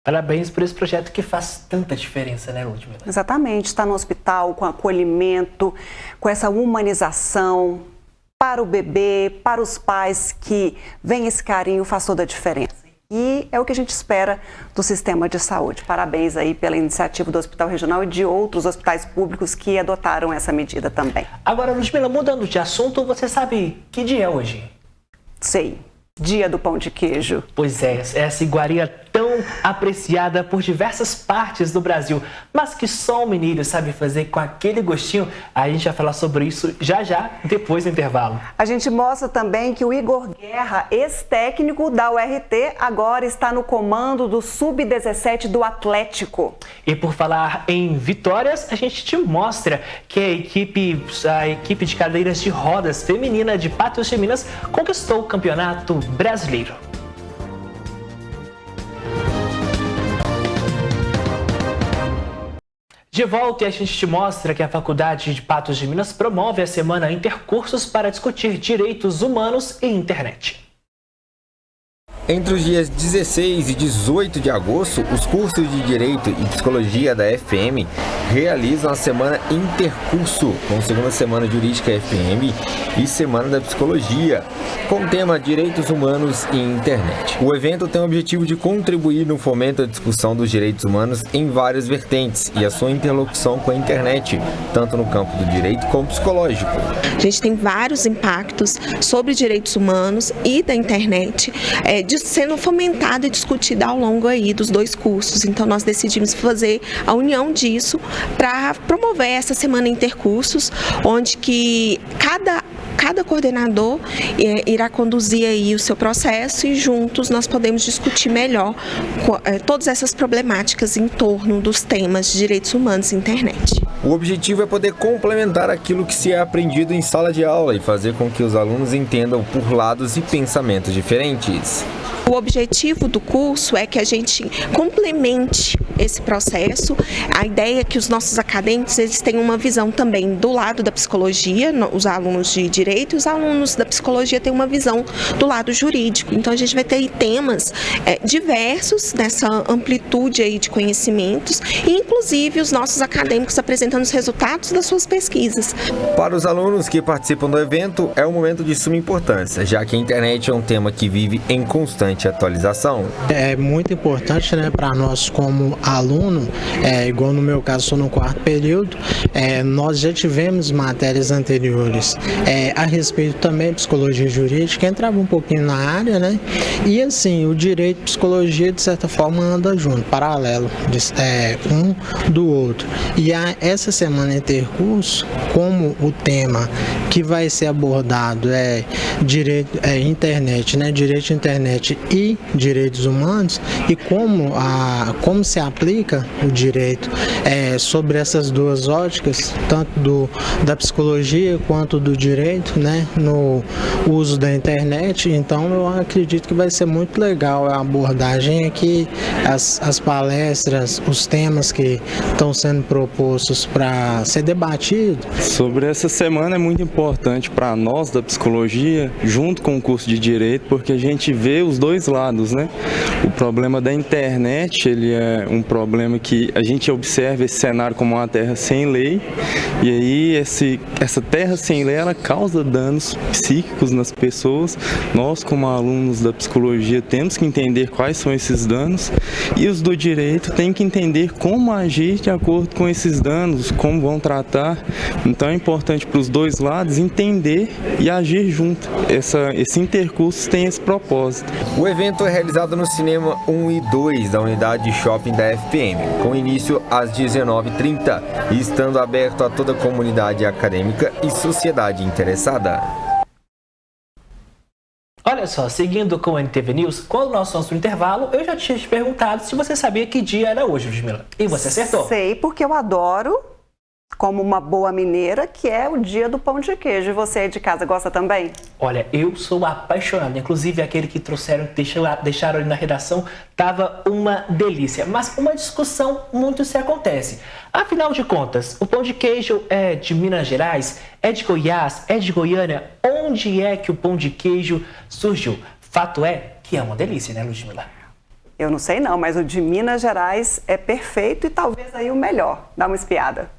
Parabéns por esse projeto que faz tanta diferença, né, Ludmila? Exatamente, estar no hospital com acolhimento, com essa humanização para o bebê, para os pais que veem esse carinho, faz toda a diferença. E é o que a gente espera do sistema de saúde. Parabéns aí pela iniciativa do Hospital Regional e de outros hospitais públicos que adotaram essa medida também. Agora, Ludmila, mudando de assunto, você sabe que dia é hoje? Sei. Dia do pão de queijo. Pois é, essa iguaria tão apreciada por diversas partes do Brasil, mas que só o mineiro sabe fazer com aquele gostinho. A gente vai falar sobre isso já, depois do intervalo. A gente mostra também que o Igor Guerra, ex-técnico da URT, agora está no comando do Sub-17 do Atlético. E por falar em vitórias, a gente te mostra que a equipe de cadeiras de rodas feminina de Patos de Minas conquistou o Campeonato Brasileiro. De volta, e a gente te mostra que a Faculdade de Patos de Minas promove a Semana Intercursos para discutir direitos humanos e internet. Entre os dias 16 e 18 de agosto, os cursos de Direito e Psicologia da FM realizam a Semana Intercurso, com segunda Semana Jurídica FM e Semana da Psicologia, com o tema Direitos Humanos e Internet. O evento tem o objetivo de contribuir no fomento da discussão dos direitos humanos em várias vertentes e a sua interlocução com a internet, tanto no campo do direito como psicológico. A gente tem vários impactos sobre direitos humanos e da internet, sendo fomentada e discutida ao longo aí dos dois cursos. Então nós decidimos fazer a união disso para promover essa semana intercursos, onde que cada coordenador irá conduzir aí o seu processo e juntos nós podemos discutir melhor todas essas problemáticas em torno dos temas de direitos humanos e internet. O objetivo é poder complementar aquilo que se é aprendido em sala de aula e fazer com que os alunos entendam por lados e pensamentos diferentes. O objetivo do curso é que a gente complemente esse processo. A ideia é que os nossos acadêmicos eles tenham uma visão também do lado da psicologia, os alunos de direito e os alunos da psicologia têm uma visão do lado jurídico. Então a gente vai ter temas diversos nessa amplitude aí de conhecimentos e inclusive os nossos acadêmicos apresentando os resultados das suas pesquisas. Para os alunos que participam do evento, é um momento de suma importância, já que a internet é um tema que vive em constante atualização. É muito importante, né, para nós como aluno, igual no meu caso, sou no 4º período, nós já tivemos matérias anteriores a respeito também de psicologia jurídica, entrava um pouquinho na área, né, e assim, o direito e psicologia de certa forma anda junto, paralelo, um do outro. E essa semana intercurso, como o tema que vai ser abordado é direito, internet, né, direito à internet e direitos humanos e como se aplica o direito sobre essas duas óticas, tanto da psicologia quanto do direito, né, no uso da internet. Então eu acredito que vai ser muito legal a abordagem aqui, as palestras, os temas que estão sendo propostos para ser debatido. Sobre essa semana é muito importante para nós da psicologia, junto com o curso de direito, porque a gente vê os dois lados, né? O problema da internet, ele é um problema que a gente observa esse cenário como uma terra sem lei, e aí essa terra sem lei, ela causa danos psíquicos nas pessoas. Nós, como alunos da psicologia, temos que entender quais são esses danos, e os do direito têm que entender como agir de acordo com esses danos, como vão tratar. Então é importante para os dois lados entender e agir junto. Esse intercurso tem esse propósito. O evento é realizado no Cinema 1 e 2 da unidade Shopping da FPM, com início às 19h30 e estando aberto a toda a comunidade acadêmica e sociedade interessada. Olha só, seguindo com o NTV News, quando nós fomos para o intervalo, eu já tinha te perguntado se você sabia que dia era hoje, Ludmila. E você acertou. Sei, porque eu adoro, como uma boa mineira, que é o dia do pão de queijo. E você aí de casa gosta também? Olha, eu sou apaixonado. Inclusive, aquele que trouxeram, deixaram ali na redação, tava uma delícia. Mas uma discussão muito se acontece. Afinal de contas, o pão de queijo é de Minas Gerais? É de Goiás? É de Goiânia? Onde é que o pão de queijo surgiu? Fato é que é uma delícia, né, Ludmila? Eu não sei não, mas o de Minas Gerais é perfeito e talvez aí o melhor. Dá uma espiada.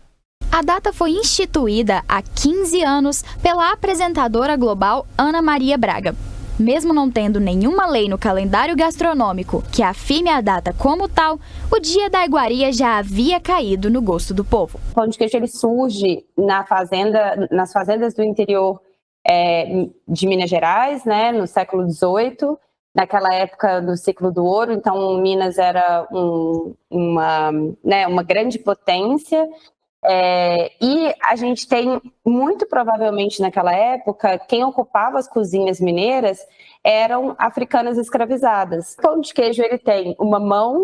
A data foi instituída há 15 anos pela apresentadora global Ana Maria Braga. Mesmo não tendo nenhuma lei no calendário gastronômico que afirme a data como tal, o Dia da Iguaria já havia caído no gosto do povo. O pão de queijo ele surge nas fazendas do interior de Minas Gerais, né, no século XVIII, naquela época do ciclo do ouro. Então Minas era uma grande potência. E a gente tem, muito provavelmente naquela época, quem ocupava as cozinhas mineiras eram africanas escravizadas. O pão de queijo ele tem uma mão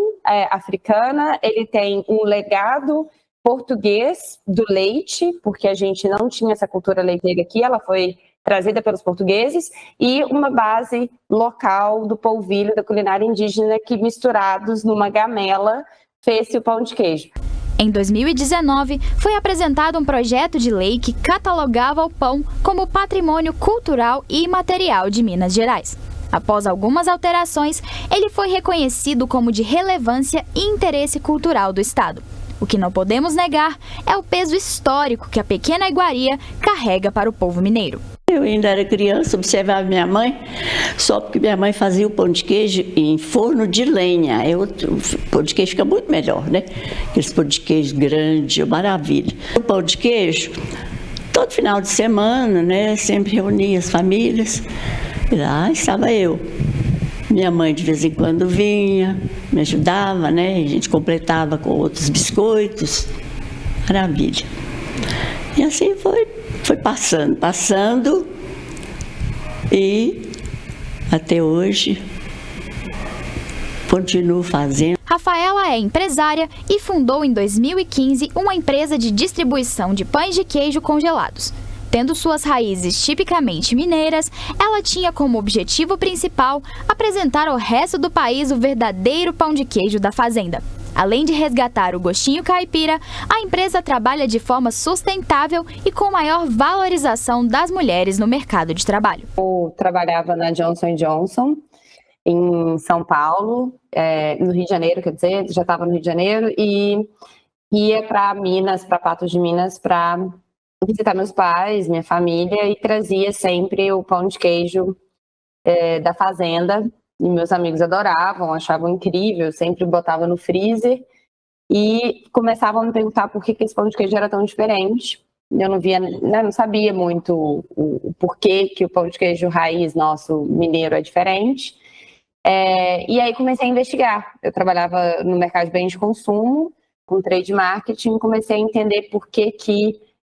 africana, ele tem um legado português do leite, porque a gente não tinha essa cultura leiteira aqui, ela foi trazida pelos portugueses, e uma base local do polvilho, da culinária indígena, que misturados numa gamela fez-se o pão de queijo. Em 2019, foi apresentado um projeto de lei que catalogava o pão como patrimônio cultural e imaterial de Minas Gerais. Após algumas alterações, ele foi reconhecido como de relevância e interesse cultural do Estado. O que não podemos negar é o peso histórico que a pequena iguaria carrega para o povo mineiro. Eu ainda era criança, observava minha mãe, só porque minha mãe fazia o pão de queijo em forno de lenha. O pão de queijo fica muito melhor, né? Aqueles pão de queijo grande, maravilha. O pão de queijo, todo final de semana, né? Sempre reunia as famílias. E lá estava eu. Minha mãe de vez em quando vinha, me ajudava, né? A gente completava com outros biscoitos. Maravilha. E assim foi passando e até hoje continuo fazendo. Rafaela é empresária e fundou em 2015 uma empresa de distribuição de pães de queijo congelados. Tendo suas raízes tipicamente mineiras, ela tinha como objetivo principal apresentar ao resto do país o verdadeiro pão de queijo da fazenda. Além de resgatar o gostinho caipira, a empresa trabalha de forma sustentável e com maior valorização das mulheres no mercado de trabalho. Eu trabalhava na Johnson & Johnson, em São Paulo, no Rio de Janeiro, quer dizer, já estava no Rio de Janeiro, e ia para Minas, para Patos de Minas, para visitar meus pais, minha família, e trazia sempre o pão de queijo da fazenda. E meus amigos adoravam, achavam incrível, sempre botava no freezer e começavam a me perguntar por que esse pão de queijo era tão diferente. Eu não via, né, não sabia muito o porquê que o pão de queijo raiz nosso mineiro é diferente. E aí comecei a investigar. Eu trabalhava no mercado de bens de consumo, com trade marketing, comecei a entender por que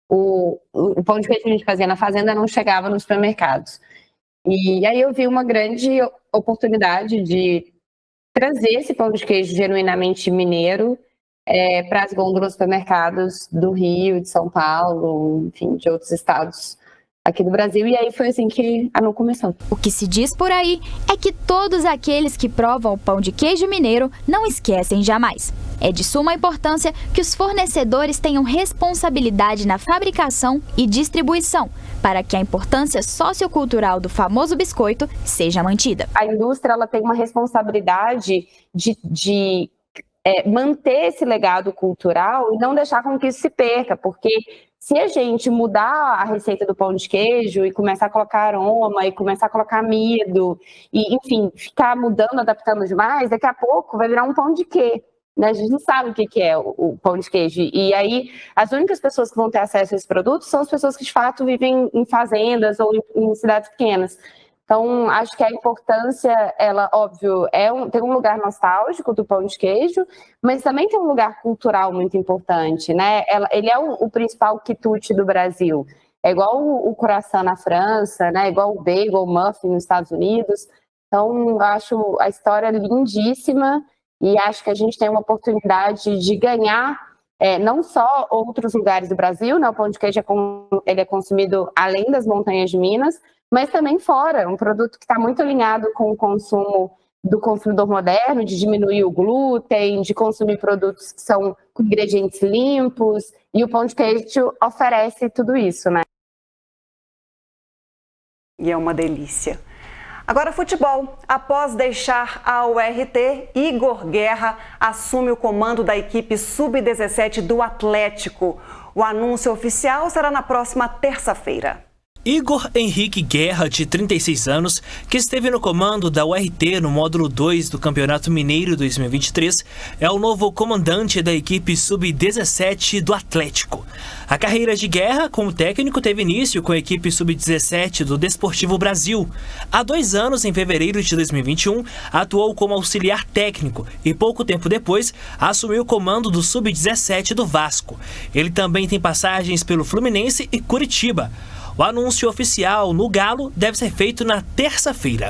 o pão de queijo que a gente fazia na fazenda não chegava nos supermercados. E aí eu vi uma grande oportunidade de trazer esse pão de queijo genuinamente mineiro para as gôndolas dos supermercados do Rio, de São Paulo, enfim, de outros estados aqui do Brasil. E aí foi assim que a Anu começou. O que se diz por aí é que todos aqueles que provam o pão de queijo mineiro não esquecem jamais. É de suma importância que os fornecedores tenham responsabilidade na fabricação e distribuição, para que a importância sociocultural do famoso biscoito seja mantida. A indústria ela tem uma responsabilidade de manter esse legado cultural e não deixar com que isso se perca, porque se a gente mudar a receita do pão de queijo e começar a colocar aroma e começar a colocar amido e, enfim, ficar mudando, adaptando demais, daqui a pouco vai virar um pão de quê? Né? A gente não sabe o que é o pão de queijo. E aí, as únicas pessoas que vão ter acesso a esse produto são as pessoas que, de fato, vivem em fazendas ou em cidades pequenas. Então, acho que a importância, ela, óbvio, tem um lugar nostálgico do pão de queijo, mas também tem um lugar cultural muito importante, né? Ele é o principal quitute do Brasil. É igual o croissant na França, né? Igual o bagel, o muffin nos Estados Unidos. Então, eu acho a história lindíssima e acho que a gente tem uma oportunidade de ganhar não só outros lugares do Brasil, né? O pão de queijo ele é consumido além das montanhas de Minas, mas também fora. Um produto que está muito alinhado com o consumo do consumidor moderno, de diminuir o glúten, de consumir produtos que são com ingredientes limpos, e o pão de queijo oferece tudo isso, né? E é uma delícia. Agora, futebol. Após deixar a URT, Igor Guerra assume o comando da equipe Sub-17 do Atlético. O anúncio oficial será na próxima terça-feira. Igor Henrique Guerra, de 36 anos, que esteve no comando da URT no módulo 2 do Campeonato Mineiro 2023, é o novo comandante da equipe Sub-17 do Atlético. A carreira de Guerra como técnico teve início com a equipe Sub-17 do Desportivo Brasil. Há 2 anos, em fevereiro de 2021, atuou como auxiliar técnico e pouco tempo depois assumiu o comando do Sub-17 do Vasco. Ele também tem passagens pelo Fluminense e Curitiba. O anúncio oficial no Galo deve ser feito na terça-feira.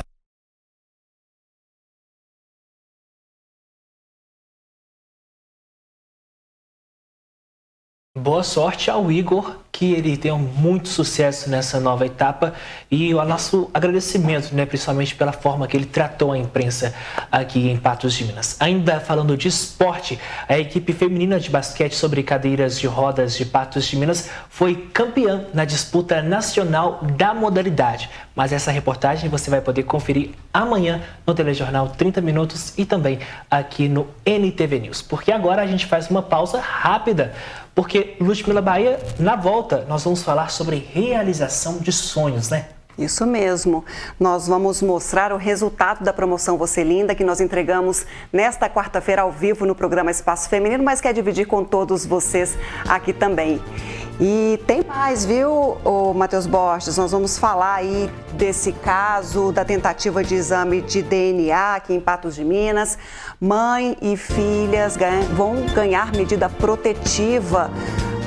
Boa sorte ao Igor, que ele tenha muito sucesso nessa nova etapa, e o nosso agradecimento, né, principalmente pela forma que ele tratou a imprensa aqui em Patos de Minas. Ainda falando de esporte, a equipe feminina de basquete sobre cadeiras de rodas de Patos de Minas foi campeã na disputa nacional da modalidade. Mas essa reportagem você vai poder conferir amanhã no Telejornal 30 Minutos e também aqui no NTV News. Porque agora a gente faz uma pausa rápida, porque Ludmila Bahia, na volta, nós vamos falar sobre realização de sonhos, né? Isso mesmo. Nós vamos mostrar o resultado da promoção Você Linda, que nós entregamos nesta quarta-feira ao vivo no programa Espaço Feminino, mas quer dividir com todos vocês aqui também. E tem mais, viu, Matheus Borges? Nós vamos falar aí desse caso da tentativa de exame de DNA aqui em Patos de Minas. Mãe e filhas vão ganhar medida protetiva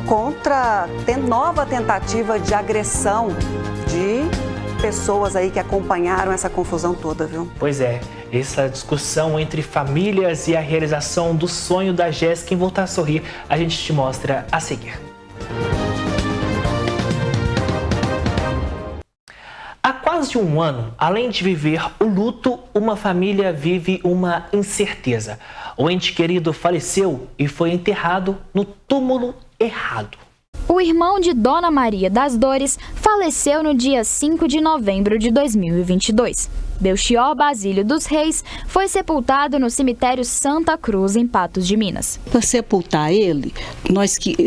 contra nova tentativa de agressão de pessoas aí que acompanharam essa confusão toda, viu? Pois é, essa discussão entre famílias e a realização do sonho da Jéssica em voltar a sorrir, a gente te mostra a seguir. Há quase um ano, além de viver o luto, uma família vive uma incerteza. O ente querido faleceu e foi enterrado no túmulo errado. O irmão de Dona Maria das Dores faleceu no dia 5 de novembro de 2022. Belchior Basílio dos Reis foi sepultado no cemitério Santa Cruz, em Patos de Minas. Para sepultar ele,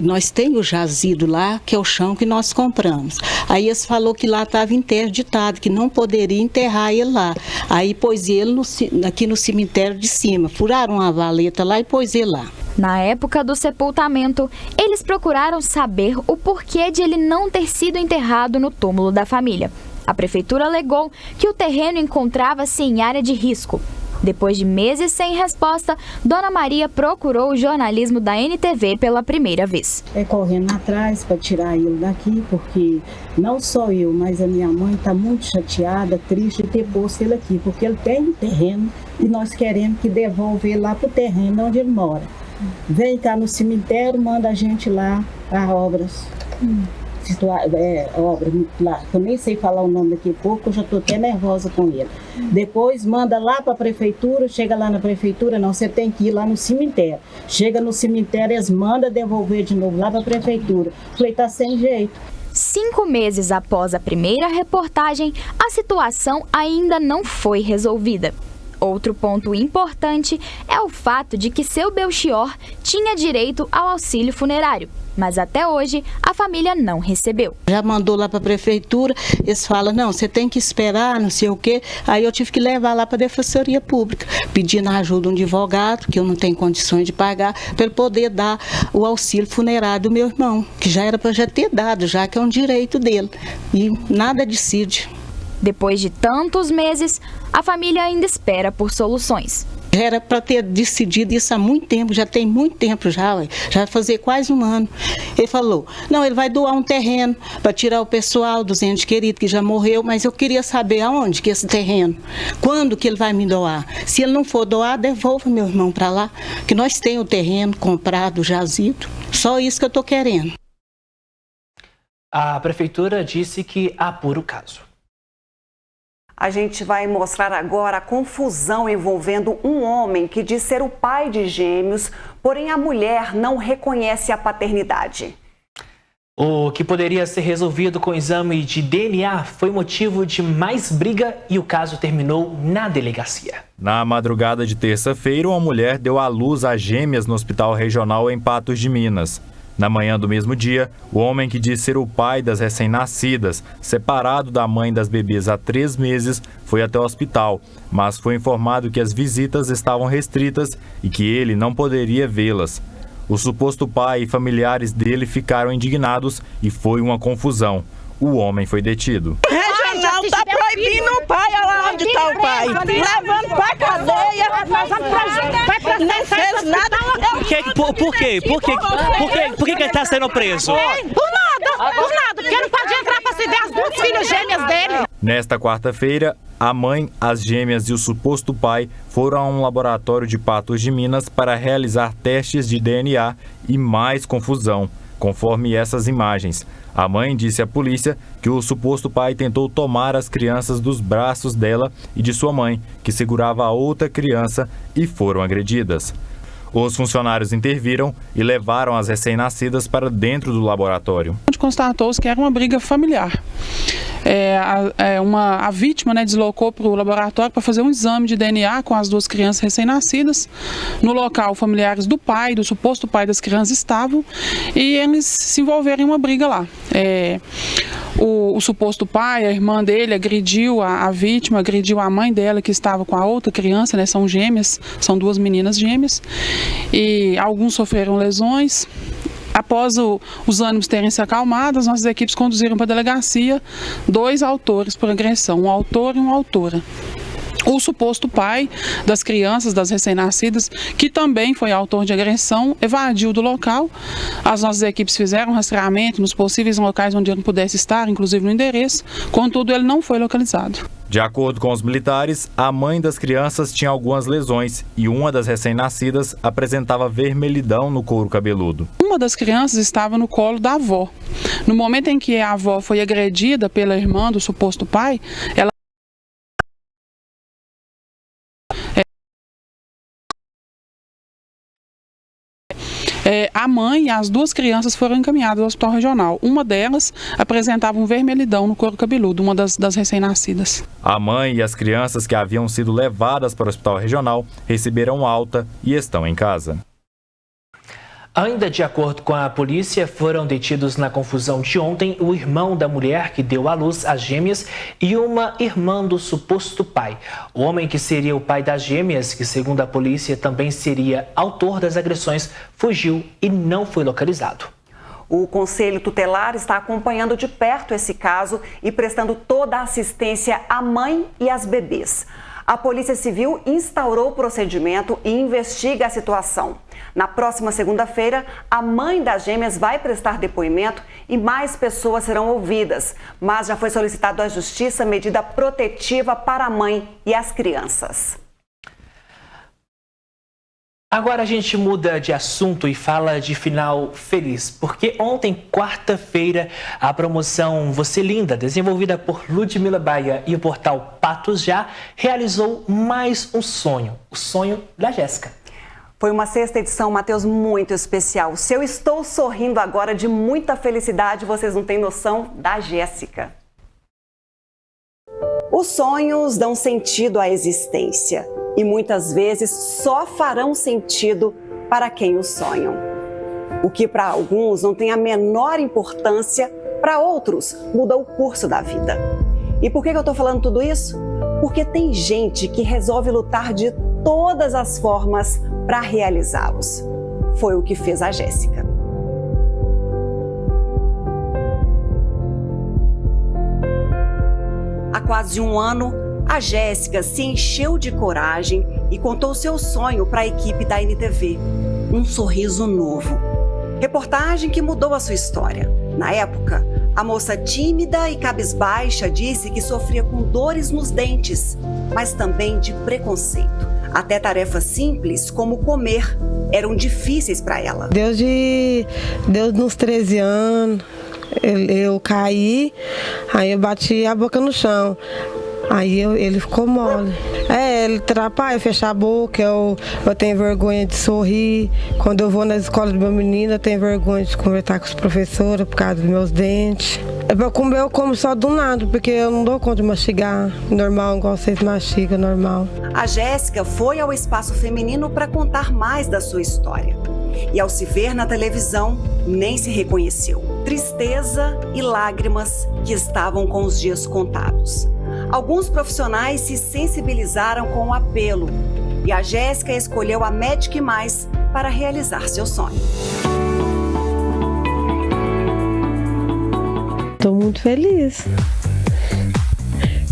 nós temos o jazido lá, que é o chão que nós compramos. Aí eles falou que lá estava interditado, que não poderia enterrar ele lá. Aí pôs ele aqui no cemitério de cima, furaram uma valeta lá e pôs ele lá. Na época do sepultamento, eles procuraram saber o porquê de ele não ter sido enterrado no túmulo da família. A prefeitura alegou que o terreno encontrava-se em área de risco. Depois de meses sem resposta, Dona Maria procurou o jornalismo da NTV pela primeira vez. Correndo atrás para tirar ele daqui, porque não só eu, mas a minha mãe está muito chateada, triste de ter posto ele aqui, porque ele tem um terreno e nós queremos que devolva ele lá para o terreno onde ele mora. Vem cá no cemitério, manda a gente lá para obras. Obra lá, eu nem sei falar o nome daqui a pouco, eu já estou até nervosa com ele. Depois manda lá para a prefeitura, chega lá na prefeitura, não, você tem que ir lá no cemitério. Chega no cemitério, eles mandam devolver de novo lá para a prefeitura. Falei, tá sem jeito. 5 meses após a primeira reportagem, a situação ainda não foi resolvida. Outro ponto importante é o fato de que seu Belchior tinha direito ao auxílio funerário, mas até hoje a família não recebeu. Já mandou lá para a prefeitura, eles falam, não, você tem que esperar, não sei o quê. Aí eu tive que levar lá para a Defensoria Pública, pedindo a ajuda de um advogado, que eu não tenho condições de pagar, para ele poder dar o auxílio funerário do meu irmão, que já era para já ter dado, já que é um direito dele. E nada decide. Depois de tantos meses, a família ainda espera por soluções. Era para ter decidido isso há muito tempo, já tem muito tempo já vai fazer quase um ano. Ele falou, não, ele vai doar um terreno para tirar o pessoal dos entes queridos que já morreu, mas eu queria saber aonde que esse terreno, quando que ele vai me doar. Se ele não for doar, devolva meu irmão para lá, que nós temos o terreno comprado, jazido, só isso que eu estou querendo. A prefeitura disse que apura o caso. A gente vai mostrar agora a confusão envolvendo um homem que diz ser o pai de gêmeos, porém a mulher não reconhece a paternidade. O que poderia ser resolvido com o exame de DNA foi motivo de mais briga e o caso terminou na delegacia. Na madrugada de terça-feira, uma mulher deu à luz a gêmeas no Hospital Regional em Patos de Minas. Na manhã do mesmo dia, o homem que diz ser o pai das recém-nascidas, separado da mãe das bebês há 3 meses, foi até o hospital, mas foi informado que as visitas estavam restritas e que ele não poderia vê-las. O suposto pai e familiares dele ficaram indignados e foi uma confusão. O homem foi detido. Regional tá proibindo o pai, olha lá onde tá o pai. Levando pra cadeia. Não fez nada. Por que ele tá sendo preso? Por nada, porque não pode entrar pra se ver as 2 filhas gêmeas dele. Nesta quarta-feira, a mãe, as gêmeas e o suposto pai foram a um laboratório de Patos de Minas para realizar testes de DNA e mais confusão, conforme essas imagens. A mãe disse à polícia que o suposto pai tentou tomar as crianças dos braços dela e de sua mãe, que segurava a outra criança, e foram agredidas. Os funcionários interviram e levaram as recém-nascidas para dentro do laboratório. Constatou-se que era uma briga familiar. A vítima deslocou para o laboratório para fazer um exame de DNA com as 2 crianças recém-nascidas. No local, familiares do pai, do suposto pai das crianças estavam e eles se envolveram em uma briga lá. O suposto pai, a irmã dele, agrediu a vítima, agrediu a mãe dela que estava com a outra criança, são gêmeas, são 2 meninas gêmeas, e alguns sofreram lesões. Após os ânimos terem se acalmado, as nossas equipes conduziram para a delegacia 2 autores por agressão, um autor e uma autora. O suposto pai das crianças, das recém-nascidas, que também foi autor de agressão, evadiu do local. As nossas equipes fizeram um rastreamento nos possíveis locais onde ele pudesse estar, inclusive no endereço, contudo ele não foi localizado. De acordo com os militares, a mãe das crianças tinha algumas lesões e uma das recém-nascidas apresentava vermelhidão no couro cabeludo. Uma das crianças estava no colo da avó. No momento em que a avó foi agredida pela irmã do suposto pai, ela a mãe e as 2 crianças foram encaminhadas ao hospital regional. Uma delas apresentava um vermelhidão no couro cabeludo, uma das recém-nascidas. A mãe e as crianças que haviam sido levadas para o hospital regional receberam alta e estão em casa. Ainda de acordo com a polícia, foram detidos na confusão de ontem o irmão da mulher que deu à luz as gêmeas e uma irmã do suposto pai. O homem que seria o pai das gêmeas, que segundo a polícia também seria autor das agressões, fugiu e não foi localizado. O Conselho Tutelar está acompanhando de perto esse caso e prestando toda a assistência à mãe e às bebês. A Polícia Civil instaurou o procedimento e investiga a situação. Na próxima segunda-feira, a mãe das gêmeas vai prestar depoimento e mais pessoas serão ouvidas. Mas já foi solicitado à Justiça medida protetiva para a mãe e as crianças. Agora a gente muda de assunto e fala de final feliz, porque ontem, quarta-feira, a promoção Você Linda, desenvolvida por Ludmila Baia e o portal Patos Já, realizou mais um sonho, o sonho da Jéssica. Foi uma 6ª edição, Matheus, muito especial. Se eu estou sorrindo agora de muita felicidade, vocês não têm noção da Jéssica. Os sonhos dão sentido à existência e muitas vezes só farão sentido para quem os sonham. O que para alguns não tem a menor importância, para outros muda o curso da vida. E por que eu estou falando tudo isso? Porque tem gente que resolve lutar de todas as formas para realizá-los. Foi o que fez a Jéssica. Há quase um ano, A Jéssica se encheu de coragem e contou seu sonho para a equipe da NTV. Um sorriso novo. Reportagem que mudou a sua história. Na época, a moça tímida e cabisbaixa disse que sofria com dores nos dentes, mas também de preconceito. Até tarefas simples, como comer, eram difíceis para ela. Desde uns 13 anos, eu caí, aí eu bati a boca no chão. Aí ele ficou mole. Ele atrapalha, fechar a boca, eu tenho vergonha de sorrir. Quando eu vou na escola do meu menino, eu tenho vergonha de conversar com os professores por causa dos meus dentes. Pra comer eu como só do nada, porque eu não dou conta de mastigar normal, igual vocês mastigam normal. A Jéssica foi ao espaço feminino para contar mais da sua história. E ao se ver na televisão, nem se reconheceu. Tristeza e lágrimas que estavam com os dias contados. Alguns profissionais se sensibilizaram com o apelo e a Jéssica escolheu a Medic Mais para realizar seu sonho. Estou muito feliz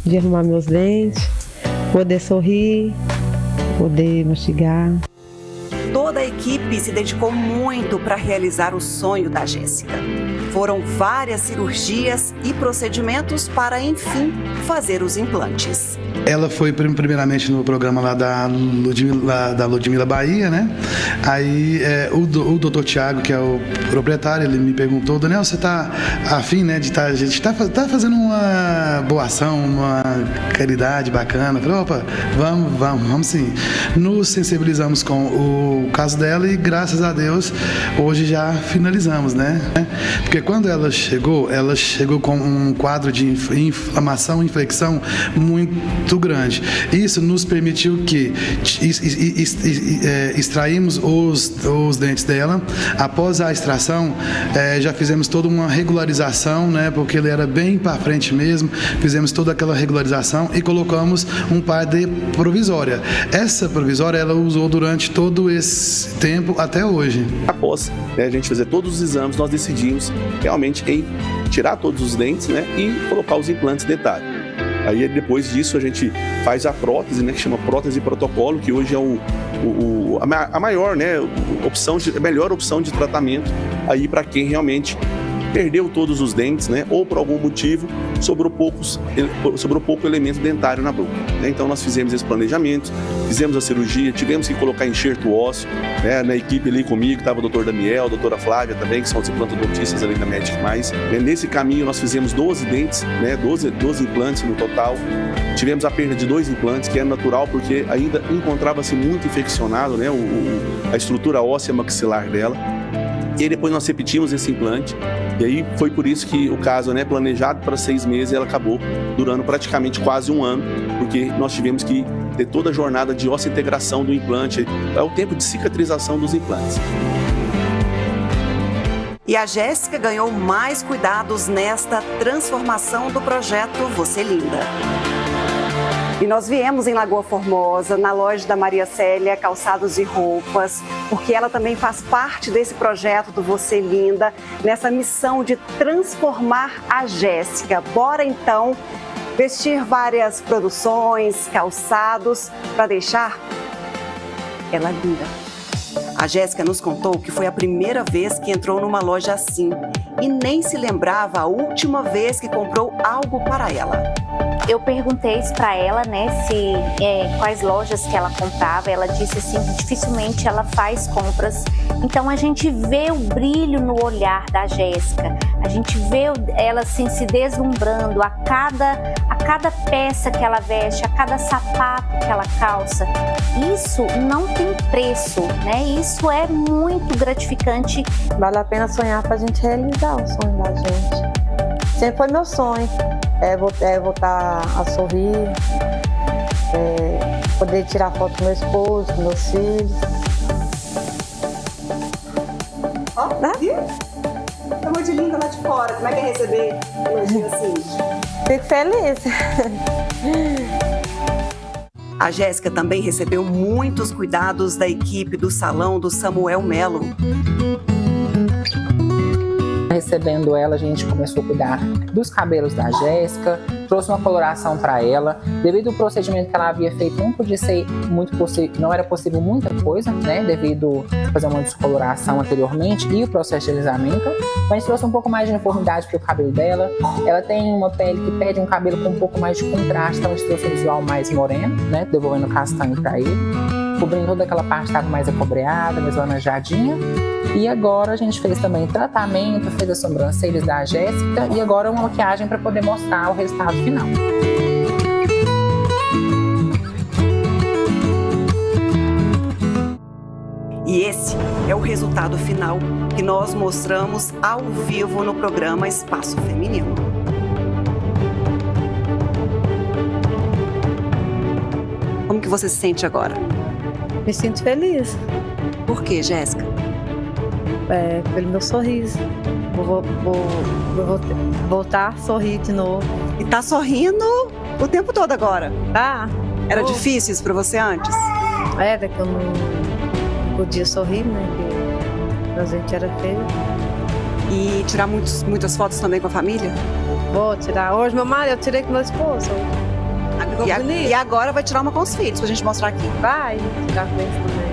de arrumar meus dentes, poder sorrir, poder mastigar. Toda a equipe se dedicou muito para realizar o sonho da Jéssica. Foram várias cirurgias e procedimentos para, enfim, fazer os implantes. Ela foi primeiramente no programa lá da Ludmila Bahia, né? Aí o doutor Tiago, que é o proprietário, ele me perguntou: Daniel, você tá afim, né, a gente tá fazendo uma boa ação, uma caridade bacana. Eu falei: opa, vamos sim. Nos sensibilizamos com o caso dela e, graças a Deus, hoje já finalizamos, né? Porque quando ela chegou com um quadro de inflamação, infecção muito grande. Isso nos permitiu que extraímos os dentes dela. Após a extração, já fizemos toda uma regularização, né? Porque ele era bem para frente mesmo. Fizemos toda aquela regularização e colocamos um par de provisória. Essa provisória ela usou durante todo esse tempo até hoje. Após a gente fazer todos os exames, nós decidimos realmente em tirar todos os dentes, né, e colocar os implantes dentários. Aí depois disso a gente faz a prótese, né, que chama prótese protocolo, que hoje é a maior, né, a melhor opção de tratamento aí para quem realmente perdeu todos os dentes, né, ou por algum motivo sobrou pouco elemento dentário na boca, né? Então nós fizemos esse planejamento, fizemos a cirurgia, tivemos que colocar enxerto ósseo, né? Na equipe ali comigo estava o Dr. Daniel, a doutora Flávia também, que são os implantodontistas ali da Medic Mais. Nesse caminho nós fizemos 12 dentes, né? 12 implantes no total. Tivemos a perda de 2 implantes, que é natural porque ainda encontrava-se muito infeccionado, né? A estrutura óssea maxilar dela. E aí depois nós repetimos esse implante. E aí foi por isso que o caso, né, planejado para 6 meses, ela acabou durando praticamente quase 1 ano, porque nós tivemos que ter toda a jornada de osseointegração do implante, é o tempo de cicatrização dos implantes. E a Jéssica ganhou mais cuidados nesta transformação do projeto Você Linda. E nós viemos em Lagoa Formosa, na loja da Maria Célia, calçados e roupas, porque ela também faz parte desse projeto do Você Linda, nessa missão de transformar a Jéssica. Bora então vestir várias produções, calçados, para deixar ela linda. A Jéssica nos contou que foi a primeira vez que entrou numa loja assim e nem se lembrava a última vez que comprou algo para ela. Eu perguntei isso para ela, né, quais lojas que ela comprava. Ela disse assim que dificilmente ela faz compras. Então a gente vê o brilho no olhar da Jéssica. A gente vê ela assim se deslumbrando a cada peça que ela veste, a cada sapato que ela calça. Isso não tem preço, né? Isso é muito gratificante. Vale a pena sonhar para a gente realizar o sonho da gente. Sempre foi meu sonho. Voltar a sorrir, poder tirar foto com meu esposo, com meus filhos. Ó, chamou de linda lá de fora. Como é que é receber elogio assim? Fico feliz. A Jéssica também recebeu muitos cuidados da equipe do salão do Samuel Melo. recebendo ela, a gente começou a cuidar dos cabelos da Jéssica, trouxe uma coloração para ela. Devido ao procedimento que ela havia feito, não podia ser muito possível, não era possível muita coisa, né? Devido a fazer uma descoloração anteriormente e o processo de alisamento. Mas a gente trouxe um pouco mais de uniformidade para o cabelo dela. Ela tem uma pele que pede um cabelo com um pouco mais de contraste, então a gente trouxe um visual mais moreno, né? Devolvendo castanho para ele, cobrindo toda aquela parte que estava mais acobreada, mais laranjadinha. E agora a gente fez também tratamento, fez as sobrancelhas da Jéssica e agora uma maquiagem para poder mostrar o resultado final. E esse é o resultado final que nós mostramos ao vivo no programa Espaço Feminino. Como que você se sente agora? Me sinto feliz. Por quê, Jéssica? Pelo meu sorriso. Vou voltar a sorrir de novo. E tá sorrindo o tempo todo agora? Tá. Era difícil isso pra você antes? Era que eu não podia sorrir, né? Porque a gente era feio. E tirar muitas fotos também com a família? Vou tirar. Hoje, meu marido, eu tirei com meu esposo. E agora vai tirar uma com os filhos pra gente mostrar aqui. Vai tirar com eles também.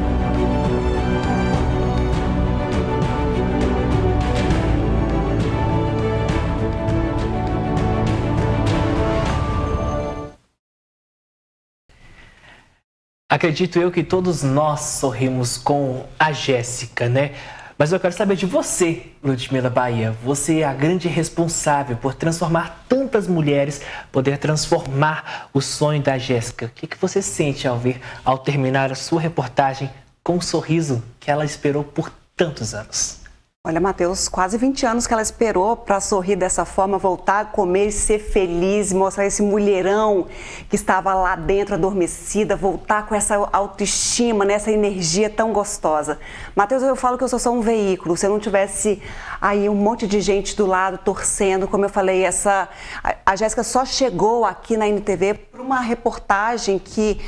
Acredito eu que todos nós sorrimos com a Jéssica, né? Mas eu quero saber de você, Ludmila Bahia. Você é a grande responsável por transformar tantas mulheres, poder transformar o sonho da Jéssica. O que você sente ao terminar a sua reportagem com o sorriso que ela esperou por tantos anos? Olha, Matheus, quase 20 anos que ela esperou para sorrir dessa forma, voltar a comer e ser feliz, mostrar esse mulherão que estava lá dentro adormecida, voltar com essa autoestima, né, essa energia tão gostosa. Matheus, eu falo que eu sou só um veículo, se eu não tivesse aí um monte de gente do lado torcendo, como eu falei, a Jéssica só chegou aqui na NTV por uma reportagem que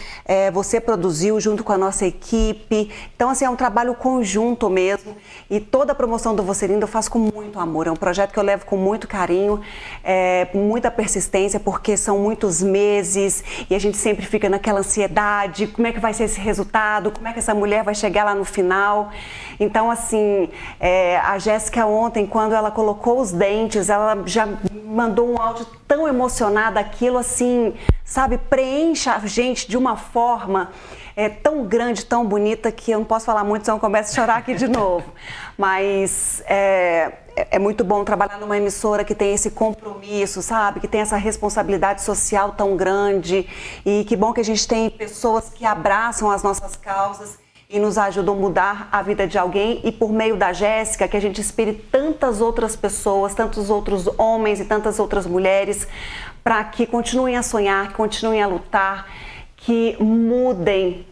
você produziu junto com a nossa equipe. Então, assim, é um trabalho conjunto mesmo e toda a promoção do Você Linda eu faço com muito amor, é um projeto que eu levo com muito carinho, muita persistência, porque são muitos meses e a gente sempre fica naquela ansiedade, como é que vai ser esse resultado, como é que essa mulher vai chegar lá no final. Então, assim, a Jéssica ontem, quando ela colocou os dentes, ela já mandou um áudio tão emocionado, aquilo assim, sabe, preenche a gente de uma forma tão grande, tão bonita, que eu não posso falar muito, senão eu começo a chorar aqui de novo. Mas é muito bom trabalhar numa emissora que tem esse compromisso, sabe? Que tem essa responsabilidade social tão grande. E que bom que a gente tem pessoas que abraçam as nossas causas e nos ajudam a mudar a vida de alguém. E por meio da Jéssica, que a gente inspire tantas outras pessoas, tantos outros homens e tantas outras mulheres, para que continuem a sonhar, que continuem a lutar, que mudem,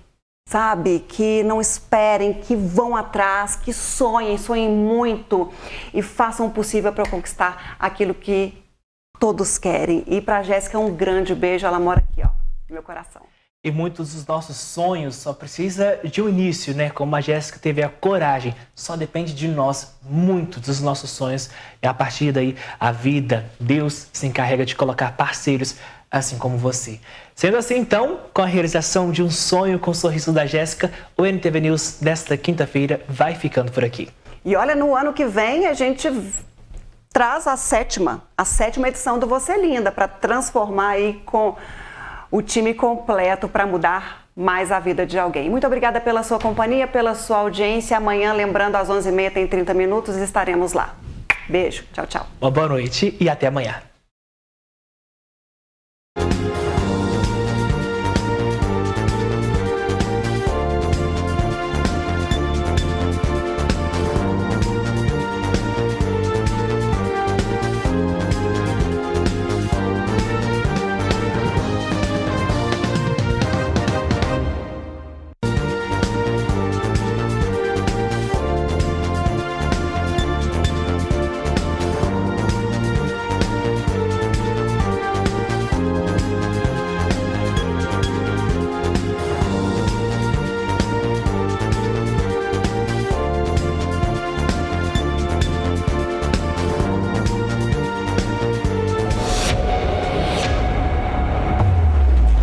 sabe? Que não esperem, que vão atrás, que sonhem muito e façam o possível para conquistar aquilo que todos querem. E para a Jéssica, um grande beijo, ela mora aqui, ó, no meu coração. E muitos dos nossos sonhos só precisa de um início, né? Como a Jéssica teve a coragem, só depende de nós, muitos dos nossos sonhos. E a partir daí, a vida, Deus se encarrega de colocar parceiros assim como você. Sendo assim, então, com a realização de um sonho com o sorriso da Jéssica, o NTV News desta quinta-feira vai ficando por aqui. E olha, no ano que vem a gente traz a sétima edição do Você Linda, para transformar aí com o time completo para mudar mais a vida de alguém. Muito obrigada pela sua companhia, pela sua audiência. Amanhã, lembrando, às 11h30 tem 30 minutos, estaremos lá. Beijo, tchau, tchau. Uma boa noite e até amanhã.